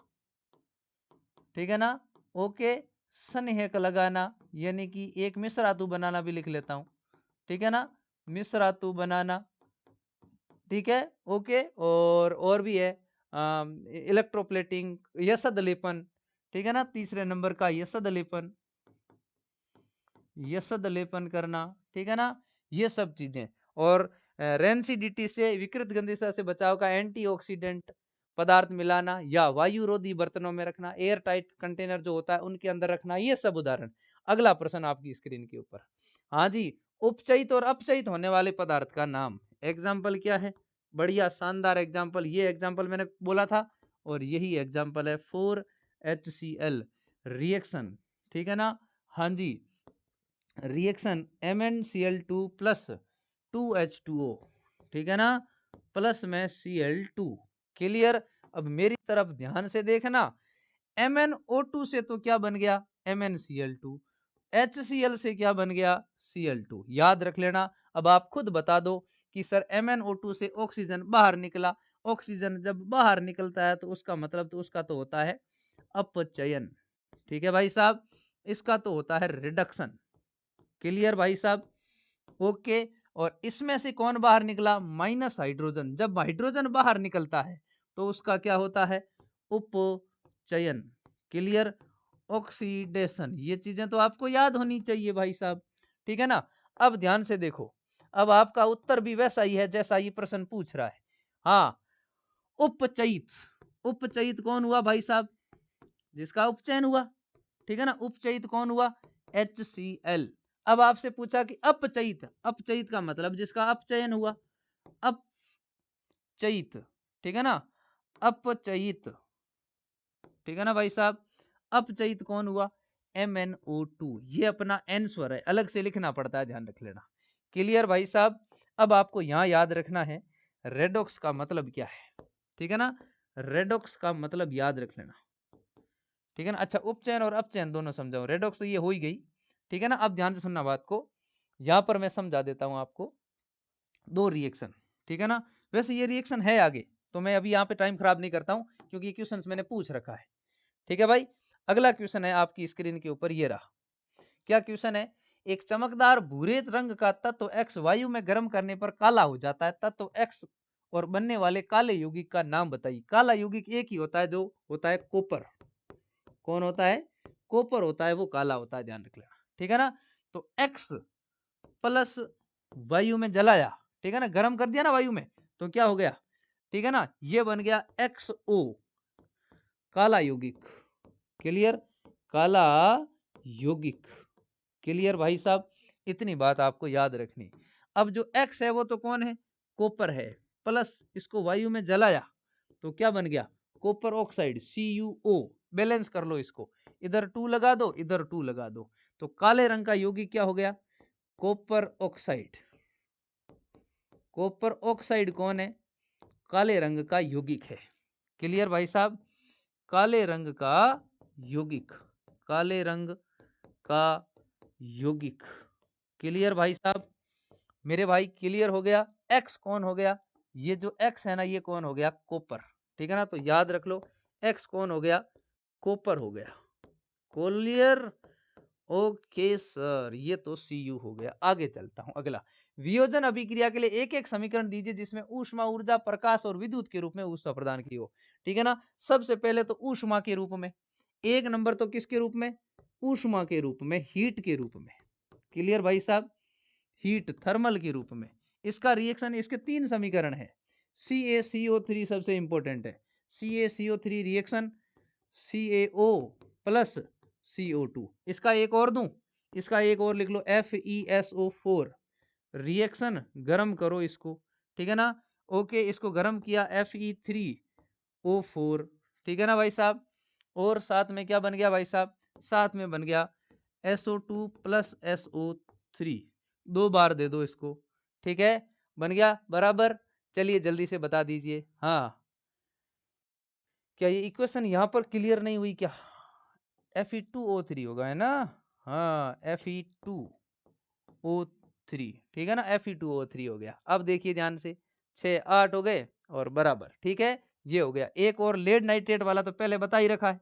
ठीक है ना, ओके। सनहेक लगाना, यानी कि एक मिश्र धातु बनाना भी लिख लेता हूं, ठीक है ना, मिश्र धातु बनाना, ठीक है, ओके। और भी है इलेक्ट्रोप्लेटिंग, यसद लेपन, ठीक है ना, तीसरे नंबर का यसद लेपन, यसद लेपन करना, ठीक है ना, ये सब चीजें। और रेंसिडिटी से, विकृत गंधिता से बचाव का एंटीऑक्सीडेंट पदार्थ मिलाना या वायुरोधी बर्तनों में रखना, एयर टाइट कंटेनर जो होता है उनके अंदर रखना, ये सब उदाहरण। अगला प्रश्न आपकी स्क्रीन के ऊपर, हाँ जी, उपचयित और अपचयित होने वाले पदार्थ का नाम। एग्जाम्पल क्या है, बढ़िया शानदार एग्जाम्पल, ये एग्जाम्पल मैंने बोला था और यही एग्जाम्पल है 4HCl रिएक्शन, ठीक है ना, हाँ जी, रिएक्शन MnCl2 प्लस 2H2O, ठीक है ना, प्लस में Cl2। क्लियर, अब मेरी तरफ ध्यान से देखना, MnO2 से तो क्या बन गया, MnCl2, HCl से क्या बन गया, Cl2, याद रख लेना। अब आप खुद बता दो कि सर MnO2 से ऑक्सीजन बाहर निकला, ऑक्सीजन जब बाहर निकलता है तो उसका मतलब तो उसका तो होता है अपचयन, ठीक है भाई साहब, इसका तो होता है रिडक्शन। क्लियर भाई साहब, ओके। और इसमें से कौन बाहर निकला? Minus hydrogen. जब हाइड्रोजन बाहर निकलता है तो उसका क्या होता है? उपचयन। क्लियर? ऑक्सीडेशन। ये चीजें तो आपको याद होनी चाहिए भाई साहब, ठीक है ना। अब ध्यान से देखो, अब आपका उत्तर भी वैसा ही है जैसा ये प्रश्न पूछ रहा है। हाँ, उपचयित। उपचयित कौन हुआ भाई साहब? जिसका उपचयन हुआ, ठीक है ना। उपचयित कौन हुआ? HCl। अब आपसे पूछा कि अपचयित। अपचयित का मतलब जिसका अपचयन हुआ, अपचयित, ठीक है ना। अपचयित, ठीक है ना भाई साहब। अपचयित कौन हुआ? MnO2। ये अपना N स्वर है, अलग से लिखना पड़ता है, ध्यान रख लेना। क्लियर भाई साहब? अब आपको यहां याद रखना है रेडॉक्स का मतलब क्या है, ठीक है ना। रेडॉक्स का मतलब याद रख लेना, ठीक है ना। अच्छा, उपचयन और अपचयन दोनों समझाओ। रेडॉक्स तो ये हो ही गई, ठीक है ना। अब ध्यान से सुनना बात को, यहां पर मैं समझा देता हूं आपको दो रिएक्शन, ठीक है ना। वैसे ये रिएक्शन है आगे, तो मैं अभी यहाँ पे टाइम खराब नहीं करता हूं क्योंकि ये क्वेश्चन मैंने पूछ रखा है, ठीक है भाई। अगला क्वेश्चन है आपकी स्क्रीन के ऊपर, ये रहा। क्या क्वेश्चन है? एक चमकदार भूरे रंग का तत्व X वायु में गर्म करने पर काला हो जाता है। तत्व X और बनने वाले काले यौगिक का नाम बताइए। काला यौगिक एक ही होता है, जो होता है कॉपर। कौन होता है? कॉपर होता है, वो काला होता है, ध्यान रख लेना, ठीक है ना। तो X प्लस वायु में जलाया, ठीक है ना, गर्म कर दिया ना वायु में, तो क्या हो गया? ठीक है ना, ये बन गया XO, काला यौगिक। क्लियर? काला यौगिक। क्लियर भाई साहब? इतनी बात आपको याद रखनी। अब जो X है वो तो कौन है? कॉपर है। प्लस इसको वायु में जलाया तो क्या बन गया? Copper oxide, CuO। बैलेंस कर लो इसको, इधर 2 लगा दो, इधर 2 लगा दो, तो काले रंग का यौगिक क्या हो गया? Copper oxide. कॉपर ऑक्साइड कौन है? काले रंग का यौगिक है। क्लियर भाई साहब? काले रंग का यौगिक, काले रंग का यौगिक। क्लियर भाई साहब? मेरे भाई क्लियर हो गया? एक्स कौन हो गया? ये जो एक्स है ना, ये कौन हो गया? कॉपर, ठीक है ना। तो याद रख लो, एक्स कौन हो गया? कॉपर हो गया। क्लियर? ओके सर, ये तो Cu हो गया। आगे चलता हूं, अगला। वियोजन अभिक्रिया के लिए एक एक समीकरण दीजिए जिसमें ऊष्मा, ऊर्जा, प्रकाश और विद्युत के रूप में ऊष्मा प्रदान की हो, ठीक है ना। सबसे पहले तो ऊष्मा के रूप में, एक नंबर तो किसके रूप में? ऊष्मा के रूप में, हीट के रूप में। क्लियर भाई साहब? हीट, थर्मल के रूप में। इसका रिएक्शन, इसके 3 समीकरण है। CaCO3 सबसे इंपॉर्टेंट है। CaCO3 reaction CaO plus CO2। इसका एक और दूं, इसका एक और लिख लो, FeSO4 रिएक्शन। गरम करो इसको, ठीक है ना। ओके, इसको गरम किया, Fe3O4, ठीक है ना भाई साहब। और साथ में क्या बन गया भाई साहब? साथ में बन गया SO2 प्लस SO3। 2 बार दे दो इसको, ठीक है। बन गया बराबर। चलिए जल्दी से बता दीजिए। हाँ, क्या ये इक्वेशन यहाँ पर क्लियर नहीं हुई क्या? Fe2O3 होगा, है ना। हाँ, Fe2O3, ठीक है ना। Fe2O3 हो गया। अब देखिए ध्यान से, 6 8 हो गए और बराबर, ठीक है। ये हो गया। एक और लेड नाइट्रेट वाला तो पहले बता ही रखा है,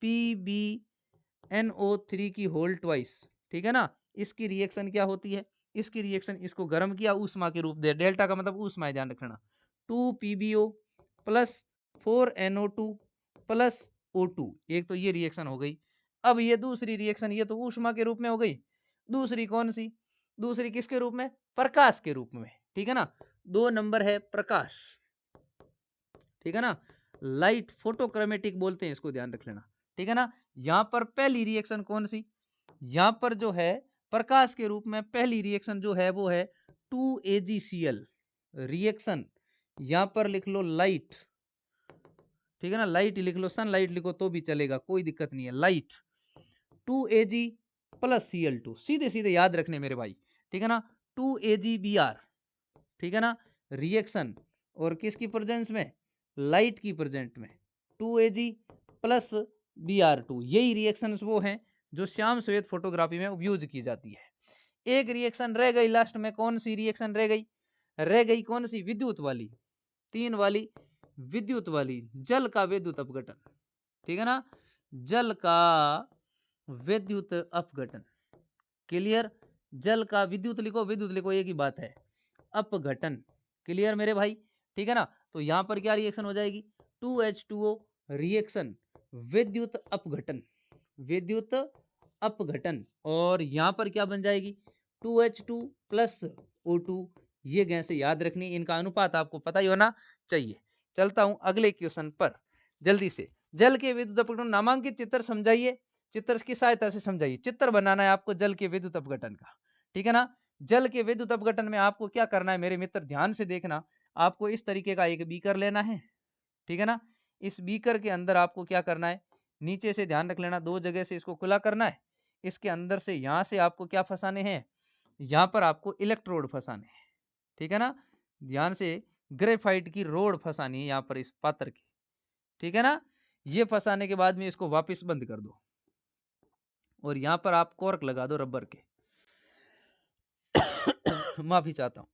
PbNO3 की होल ट्वाइस, ठीक है ना। इसकी रिएक्शन क्या होती है? इसकी रिएक्शन, इसको गर्म किया, ऊष्मा के रूप दे, डेल्टा का मतलब ऊष्मा है, ध्यान रखना। 2PbO plus 4NO2 plus O2। एक तो ये रिएक्शन हो गई। अब ये दूसरी रिएक्शन, ये तो ऊष्मा के रूप में हो गई। दूसरी कौन सी? दूसरी किसके रूप में? प्रकाश के रूप में, ठीक है ना। 2 नंबर है प्रकाश, ठीक है ना। लाइट फोटोक्रोमेटिक बोलते हैं इसको, ध्यान रख लेना, ठीक है ना। यहां पर पहली रिएक्शन कौन सी? यहां पर जो है प्रकाश के रूप में पहली रिएक्शन जो है वो है 2AgCl रिएक्शन। यहां पर लिख लो लाइट, ठीक है ना। लाइट लिख लो, सनलाइट लिखो तो भी चलेगा, कोई दिक्कत नहीं है। लाइट 2Ag प्लस Cl2, सीधे सीधे याद रखने मेरे भाई, ठीक है ना। 2AgBr, ठीक है ना, रिएक्शन। और किसकी प्रेजेंस में? लाइट की प्रेजेंट में, 2Ag प्लस Br2। यही रिएक्शंस वो हैं जो श्याम श्वेत फोटोग्राफी में यूज की जाती है। एक रिएक्शन रह गई लास्ट में, कौन सी रिएक्शन रह गई? रह गई कौन सी? विद्युत वाली, 3 वाली विद्युत वाली, जल का विद्युत अपघटन, ठीक है ना। जल का विद्युत अपघटन। क्लियर? जल का विद्युत लिखो, एक ही बात है, अपघटन। क्लियर मेरे भाई, ठीक है ना। तो यहाँ पर क्या रिएक्शन हो जाएगी, 2H2O रिएक्शन विद्युत अपघटन, विद्युत अपघटन। और यहाँ पर क्या बन जाएगी, 2H2 प्लस O2। ये गैसें याद रखनी, इनका अनुपात आपको पता ही होना चाहिए। चलता हूं अगले क्वेश्चन पर जल्दी से। जल के विद्युत अपघटन नामांकित चित्र समझाइए, चित्र की सहायता से समझाइए। चित्र बनाना है आपको जल के विद्युत अपघटन का, ठीक है ना। जल के विद्युत अपघटन में आपको क्या करना है मेरे मित्र, ध्यान से देखना। आपको इस तरीके का एक बीकर लेना है, ठीक है ना। इस बीकर के अंदर आपको क्या करना है, नीचे से ध्यान रख लेना, दो जगह से इसको खुला करना है। इसके अंदर से यहां से आपको क्या फंसाने हैं, यहां पर आपको इलेक्ट्रोड फंसाने हैं, ठीक है ना। ध्यान से ग्रेफाइट की रोड फंसानी है यहाँ पर इस पात्र की, ठीक है ना। ये फंसाने के बाद में इसको वापस बंद कर दो और यहाँ पर आप कॉर्क लगा दो रबर के। माफी चाहता हूँ,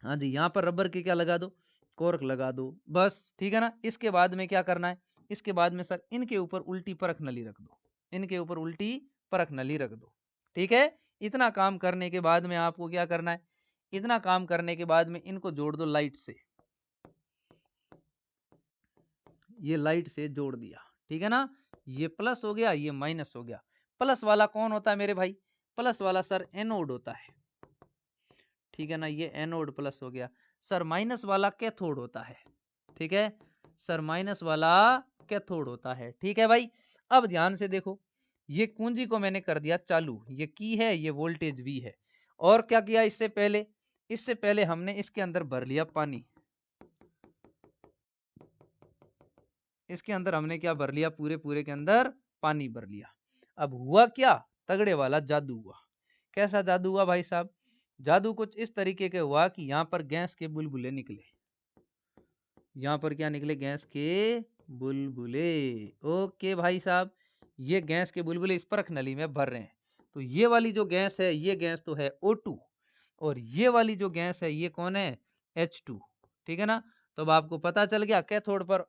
हाँ जी, यहाँ पर रबर के क्या लगा दो, कॉर्क लगा दो, बस, ठीक है ना। इसके बाद में क्या करना है, इसके बाद में सर इनके ऊपर उल्टी परख नली रख दो, इनके ऊपर उल्टी परख नली रख दो, ठीक है। इतना काम करने के बाद में आपको क्या करना है, इतना काम करने के बाद में इनको जोड़ दो लाइट से, ये लाइट से जोड़ दिया, ठीक है ना। ये प्लस हो गया, ये माइनस हो गया। प्लस वाला कौन होता है मेरे भाई, प्लस वाला सर एनोड होता है, ठीक है ना। ये एनोड प्लस हो गया। सर माइनस वाला कैथोड होता है, ठीक है। सर माइनस वाला कैथोड होता है, ठीक है भाई। अब ध्यान से देखो, ये कुंजी को मैंने कर दिया चालू, ये की है, ये वोल्टेज वी है। और क्या किया इससे पहले, इससे पहले हमने इसके अंदर भर लिया पानी, इसके अंदर हमने क्या भर लिया, पूरे पूरे के अंदर पानी भर लिया। अब हुआ क्या, तगड़े वाला जादू हुआ। कैसा जादू हुआ भाई साहब, जादू कुछ इस तरीके के हुआ कि यहाँ पर गैस के बुलबुले निकले, यहाँ पर क्या निकले, गैस के बुलबुले। ओके भाई साहब, ये गैस के बुलबुले इस परख नली में भर रहे हैं। तो ये वाली जो गैस है, ये गैस तो है O2, और ये वाली जो गैस है ये कौन है, H2, ठीक है ना। तो अब आपको पता चल गया कैथोड पर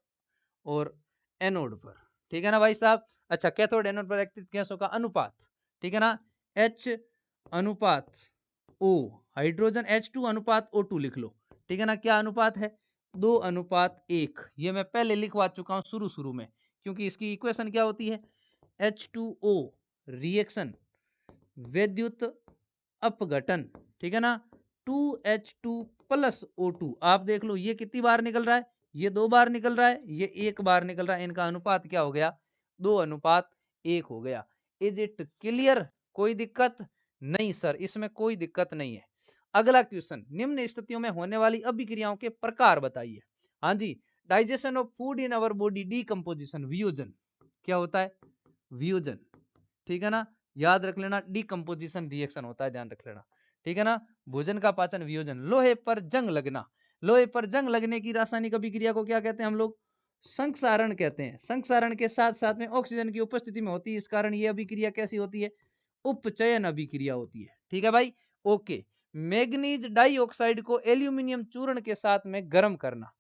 और एनोड पर, ठीक है ना भाई साहब। अच्छा, कैथोड एनोड पर एक्टिव गैसों का अनुपात, ठीक है ना, H अनुपात O, हाइड्रोजन H2 अनुपात O2 लिख लो, ठीक है ना। क्या अनुपात है, 2:1। ये मैं पहले लिखवा चुका हूं शुरू शुरू में, क्योंकि इसकी इक्वेशन क्या होती है, H2O रिएक्शन विद्युत अपघटन, ठीक है ना, 2H2 प्लस O2। आप देख लो ये कितनी बार निकल रहा है, ये 2 बार निकल रहा है, ये 1 बार निकल रहा है। इनका अनुपात क्या हो गया, 2:1 हो गया। इज इट क्लियर, कोई दिक्कत नहीं सर, इसमें कोई दिक्कत नहीं है। अगला क्वेश्चन, निम्न स्थितियों में होने वाली अभिक्रियाओं के प्रकार बताइए। हाँ जी, digestion of food in our body, decomposition वियोजन, क्या होता है, वियोजन, ठीक है ना। याद रख लेना, डीकम्पोजिशन रिएक्शन होता है, ध्यान रख लेना, ठीक है ना। भोजन का पाचन वियोजन, लोहे पर जंग लगना, लोहे पर जंग लगने की रासायनिक अभिक्रिया को क्या कहते हैं हम लोग, संक्षारण कहते हैं। संक्षारण के साथ साथ में ऑक्सीजन की उपस्थिति में होती है, इस कारण ये अभिक्रिया कैसी होती है, उपचयन अभिक्रिया होती है, ठीक है भाई। ओके, मैग्नीज डाइऑक्साइड को एल्यूमिनियम चूर्ण के साथ में गर्म करना,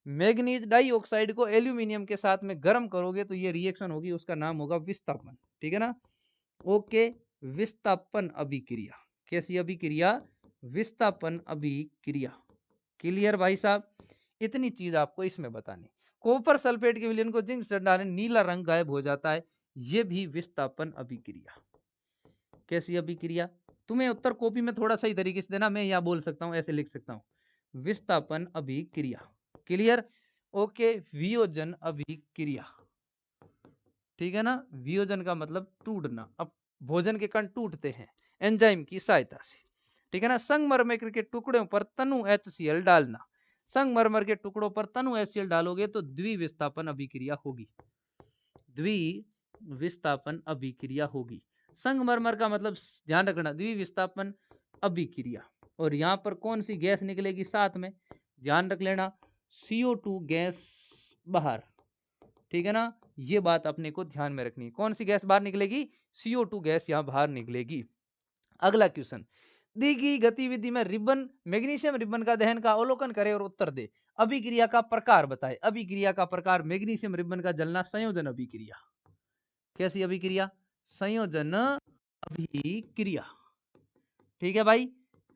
मैग्नीज डाइऑक्साइड को एल्यूमिनियम के साथ में गर्म करोगे तो ये रिएक्शन होगी, उसका नाम होगा विस्थापन, ठीक है ना। ओके, विस्थापन अभिक्रिया, कैसी अभिक्रिया, विस्थापन अभिक्रिया। क्लियर भाई साहब, इतनी चीज आपको इसमें बतानी। कॉपर सल्फेट के विलयन को जिंक से डालें, नीला रंग गायब हो जाता है, ये भी विस्थापन अभिक्रिया। कैसी अभिक्रिया, तुम्हें उत्तर कॉपी में थोड़ा सही तरीके से देना, मैं यहाँ बोल सकता हूँ, ऐसे लिख सकता हूँ, विस्थापन अभिक्रिया। क्लियर, ओके, वियोजन अभिक्रिया, ठीक है ना। वियोजन का मतलब टूटना, अब भोजन के कण टूटते हैं एंजाइम की सहायता से, ठीक है ना। संगमरमर के टुकड़ों पर तनु HCl डालना, संगमरमर के टुकड़ों पर तनु HCl डालोगे तो द्विविस्थापन अभिक्रिया होगी, द्विविस्थापन अभिक्रिया होगी। संगमरमर का मतलब ध्यान रखना, द्विविस्थापन अभिक्रिया। और यहाँ पर कौन सी गैस निकलेगी साथ में, ध्यान रख लेना, CO2 गैस बाहर, ठीक है ना। ये बात अपने को ध्यान में रखनी है, कौन सी गैस बाहर निकलेगी, CO2 गैस यहाँ बाहर निकलेगी। अगला क्वेश्चन, दी गई गतिविधि में रिबन, मैग्नीशियम रिबन का दहन का अवलोकन करे और उत्तर दे। अभिक्रिया का प्रकार बताए, अभिक्रिया का प्रकार, मैग्नीशियम रिबन का जलना, संयोजन अभिक्रिया। कैसी अभिक्रिया, संयोजन अभिक्रिया, ठीक है भाई,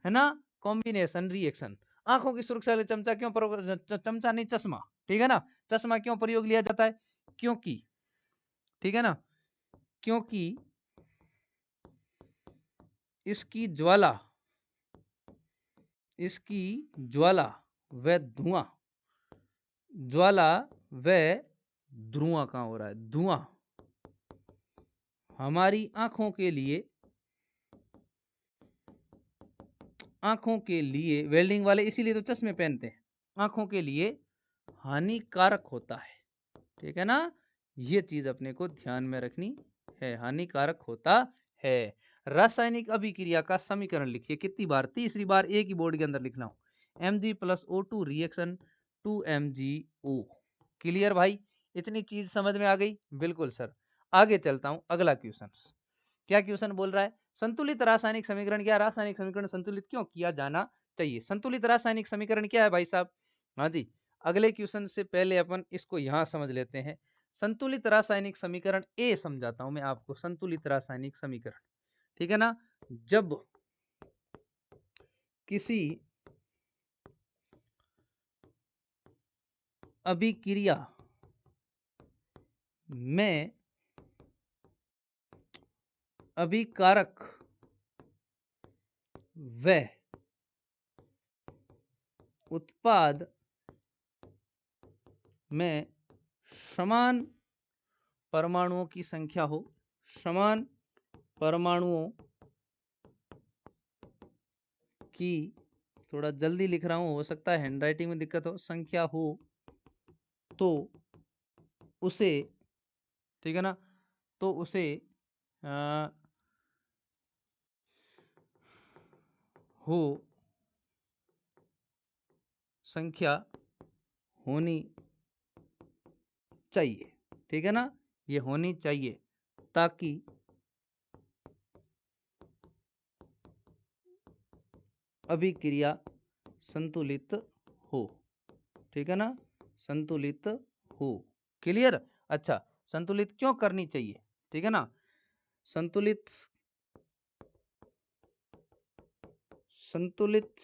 है ना, कॉम्बिनेशन रिएक्शन। आंखों की सुरक्षा के लिए चमचा क्यों चमचा नहीं, चश्मा, ठीक है ना, चश्मा क्यों प्रयोग लिया जाता है, क्योंकि, ठीक है ना, क्योंकि इसकी ज्वाला, इसकी ज्वाला व धुआं, ज्वाला व धुआं कहां हो रहा है, धुआं हमारी आंखों के लिए, आंखों के लिए, वेल्डिंग वाले इसीलिए तो चश्मे पहनते हैं, आंखों के लिए हानिकारक होता है, ठीक है ना, ये चीज अपने को ध्यान में रखनी है, हानिकारक होता है। रासायनिक अभिक्रिया का समीकरण लिखिए, कितनी बार, तीसरी बार एक ही बोर्ड के अंदर लिखना हो, Mg+O2 रिएक्शन 2MgO। क्लियर भाई, इतनी चीज समझ में आ गई, बिल्कुल सर। आगे चलता हूं, अगला क्वेश्चन, क्या क्वेश्चन बोल रहा है, संतुलित रासायनिक समीकरण, क्या रासायनिक समीकरण संतुलित क्यों किया जाना चाहिए, संतुलित रासायनिक समीकरण क्या है भाई साहब, हाँ जी, अगले क्वेश्चन से पहले अपन इसको यहां समझ लेते हैं। संतुलित रासायनिक समीकरण ए समझाता हूं मैं आपको, संतुलित रासायनिक समीकरण, ठीक है ना, जब किसी अभिक्रिया में अभिकारक व उत्पाद में समान परमाणुओं की संख्या हो, समान परमाणुओं की, थोड़ा जल्दी लिख रहा हूं, हो सकता है हैंडराइटिंग में दिक्कत हो, संख्या हो तो उसे, ठीक है ना, तो उसे हो संख्या होनी चाहिए, ठीक है ना, ये होनी चाहिए ताकि अभिक्रिया संतुलित हो, ठीक है ना, संतुलित हो। क्लियर, अच्छा, संतुलित क्यों करनी चाहिए, ठीक है ना, संतुलित, संतुलित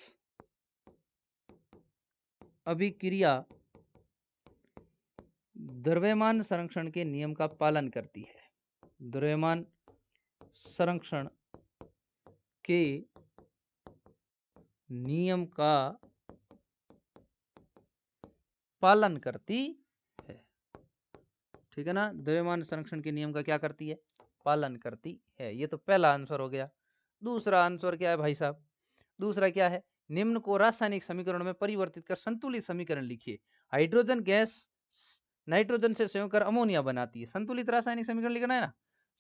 अभिक्रिया द्रव्यमान संरक्षण के नियम का पालन करती है, द्रव्यमान संरक्षण के नियम का पालन करती है, ठीक है ना, द्रव्यमान संरक्षण के नियम का क्या करती है, पालन करती है। ये तो पहला आंसर हो गया। दूसरा आंसर क्या है भाई साहब, दूसरा क्या है, निम्न को रासायनिक समीकरण में परिवर्तित कर संतुलित समीकरण लिखिए। हाइड्रोजन गैस नाइट्रोजन से संयोग कर अमोनिया बनाती है, संतुलित रासायनिक समीकरण लिखना है ना,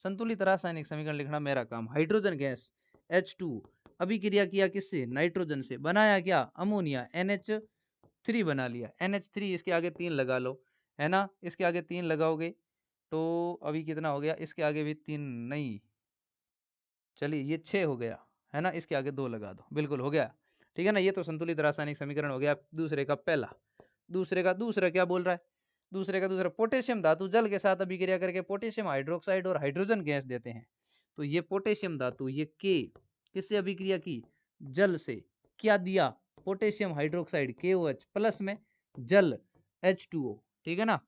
संतुलित रासायनिक समीकरण लिखना मेरा काम। हाइड्रोजन गैस H2 अभिक्रिया किया किससे, नाइट्रोजन से, बनाया क्या, अमोनिया, NH3 बना लिया, NH3 इसके आगे 3 लगा लो, है ना, इसके आगे 3 लगाओगे तो अभी कितना हो गया, इसके आगे भी 3 नहीं, चलिए ये 6 हो गया, है ना, इसके आगे 2 लगा दो, बिल्कुल हो गया, ठीक है ना, ये तो संतुलित रासायनिक समीकरण हो गया दूसरे का पहला। दूसरे का दूसरा क्या बोल रहा है, दूसरे का दूसरा, पोटेशियम धातु जल के साथ अभिक्रिया करके पोटेशियम हाइड्रोक्साइड और हाइड्रोजन गैस देते हैं, तो ये पोटेशियम धातु, ये के किससे अभिक्रिया की, जल से, क्या दिया, पोटेशियम हाइड्रोक्साइड KOH प्लस में जल H2O, ठीक है ना,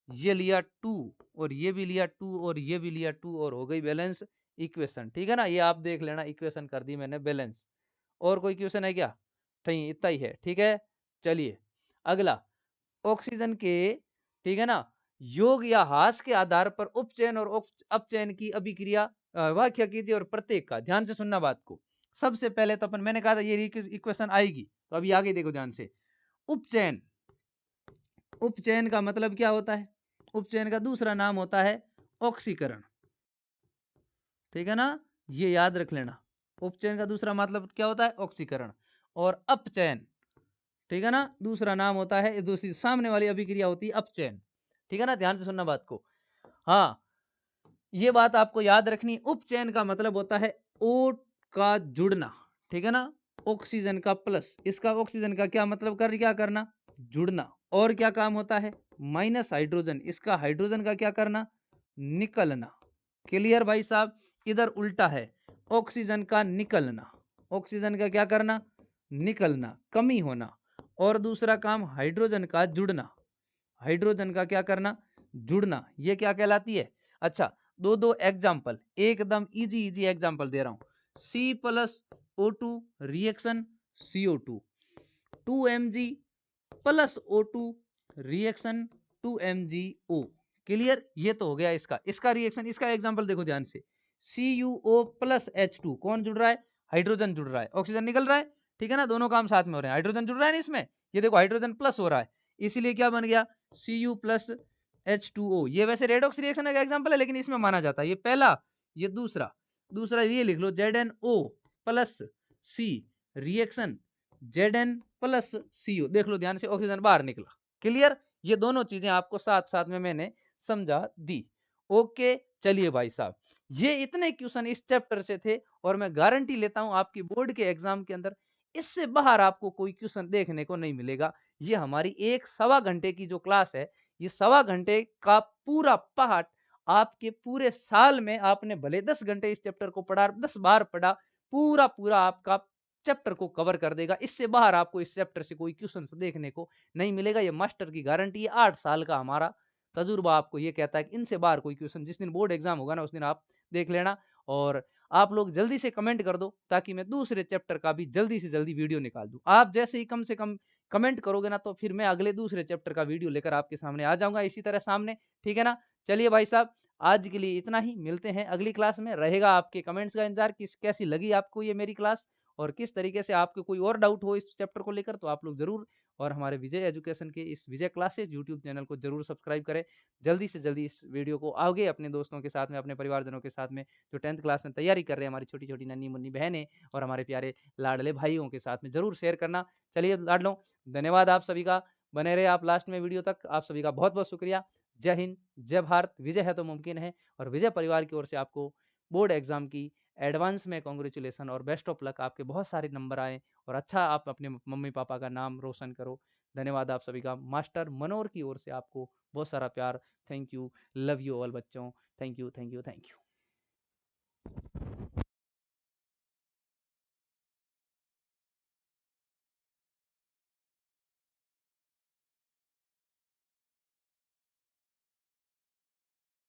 ये लिया 2 और ये भी लिया 2 और ये भी लिया 2 और हो गई बैलेंस इक्वेशन, ठीक है ना, ये आप देख लेना, इक्वेशन कर दी मैंने बैलेंस। और कोई क्वेश्चन है क्या, नहीं इतना ही है, ठीक है, चलिए अगला, ऑक्सीजन के, ठीक है ना, योग या हास के आधार पर उपचयन और अपचयन की अभिक्रिया व्याख्या कीजिए और प्रत्येक का, ध्यान से सुनना बात को। सबसे पहले तो अपन, मैंने कहा था ये इक्वेशन आएगी, तो अभी आगे देखो ध्यान से। उपचयन, उपचयन का मतलब क्या होता है, उपचयन का दूसरा नाम होता है ऑक्सीकरण, ठीक है ना, ये याद रख लेना, उपचयन का दूसरा मतलब क्या होता है, ऑक्सीकरण। और अपचयन, ठीक है ना, दूसरा नाम होता है, दूसरी सामने वाली अभिक्रिया होती है अपचयन, ठीक है ना, ध्यान से सुनना बात को। हाँ, ये बात आपको याद रखनी, उपचयन का मतलब होता है O का जुड़ना, ठीक है ना, ऑक्सीजन का प्लस, इसका ऑक्सीजन का क्या मतलब, कर क्या करना, जुड़ना, और क्या काम होता है, माइनस हाइड्रोजन, इसका हाइड्रोजन का क्या करना, निकलना। क्लियर भाई साहब, इधर उल्टा है, ऑक्सीजन का निकलना, ऑक्सीजन का क्या करना, निकलना, कमी होना। और दूसरा काम हाइड्रोजन का जुड़ना, हाइड्रोजन का क्या करना, जुड़ना। ये क्या कहलाती है। अच्छा, दो दो एग्जाम्पल, एकदम इजी इजी एग्जाम्पल दे रहा हूं। C plus O two reaction CO2, 2 mg plus O2 reaction 2 MgO। Clear. ये तो हो गया इसका इसका रिएक्शन। इसका एग्जांपल देखो ध्यान से, CuO प्लस H2, कौन जुड़ रहा है, हाइड्रोजन जुड़ रहा है, ऑक्सीजन निकल रहा है, ठीक है ना, दोनों काम साथ में हो रहे हैं, हाइड्रोजन जुड़ रहा है ना इसमें, ये देखो हाइड्रोजन प्लस हो रहा है, इसीलिए क्या बन गया, Cu प्लस H2O। ये वैसे रेडॉक्स रिएक्शन का एग्जाम्पल है, लेकिन इसमें माना जाता है। ये पहला, ये दूसरा। दूसरा ये लिख लो, ZnO plus C reaction Zn plus CO। देख लो ध्यान से, ऑक्सीजन बाहर निकला। क्लियर। ये दोनों चीजें आपको साथ साथ में मैंने समझा दी। ओके, चलिए भाई साहब, ये इतने क्वेश्चन इस चैप्टर से थे, और मैं गारंटी लेता हूं आपकी बोर्ड के एग्जाम के अंदर इससे बाहर आपको कोई क्वेश्चन देखने को नहीं मिलेगा। ये हमारी 1-1.25 घंटे की जो क्लास है, ये 1.25 घंटे का पूरा पाठ आपके पूरे साल में, आपने भले 10 घंटे इस चैप्टर को पढ़ा, 10 बार पढ़ा, पूरा पूरा आपका चैप्टर को कवर कर देगा। इससे बाहर आपको इस चैप्टर से कोई क्वेश्चन देखने को नहीं मिलेगा। ये मास्टर की गारंटी है। 8 साल का हमारा तजुर्बा आपको ये कहता है कि इनसे बाहर कोई क्वेश्चन, जिस दिन बोर्ड एग्जाम होगा ना उस दिन आप देख लेना। और आप लोग जल्दी से कमेंट कर दो, ताकि मैं दूसरे चैप्टर का भी जल्दी से जल्दी वीडियो निकाल दूं। आप जैसे ही कम से कम कमेंट करोगे ना, तो फिर मैं अगले दूसरे चैप्टर का वीडियो लेकर आपके सामने आ जाऊंगा, इसी तरह सामने, ठीक है ना। चलिए भाई साहब, आज के लिए इतना ही, मिलते हैं अगली क्लास में। रहेगा आपके कमेंट्स का इंतजार, किस कैसी लगी आपको ये मेरी क्लास, और किस तरीके से आपको कोई और डाउट हो इस चैप्टर को लेकर, तो आप लोग जरूर, और हमारे विजय एजुकेशन के इस विजय क्लासेस यूट्यूब चैनल को जरूर सब्सक्राइब करें। जल्दी से जल्दी इस वीडियो को आगे अपने दोस्तों के साथ में, अपने परिवारजनों के साथ में, जो 10th क्लास में तैयारी कर रहे हैं, हमारी छोटी छोटी नन्ही मुन्नी बहनें और हमारे प्यारे लाडले भाइयों के साथ में जरूर शेयर करना। चलिए लाडलो, धन्यवाद आप सभी का। बने रहे आप लास्ट में वीडियो तक। आप सभी का बहुत बहुत शुक्रिया। जय हिंद, जय भारत। विजय है तो मुमकिन है, और विजय परिवार की ओर से आपको बोर्ड एग्जाम की एडवांस में कांग्रेचुलेसन और बेस्ट ऑफ लक। आपके बहुत सारे नंबर आए, और अच्छा आप अपने मम्मी पापा का नाम रोशन करो। धन्यवाद आप सभी का। मास्टर मनोहर की ओर से आपको बहुत सारा प्यार। Thank you, love you all बच्चों। Thank you, thank you, thank you.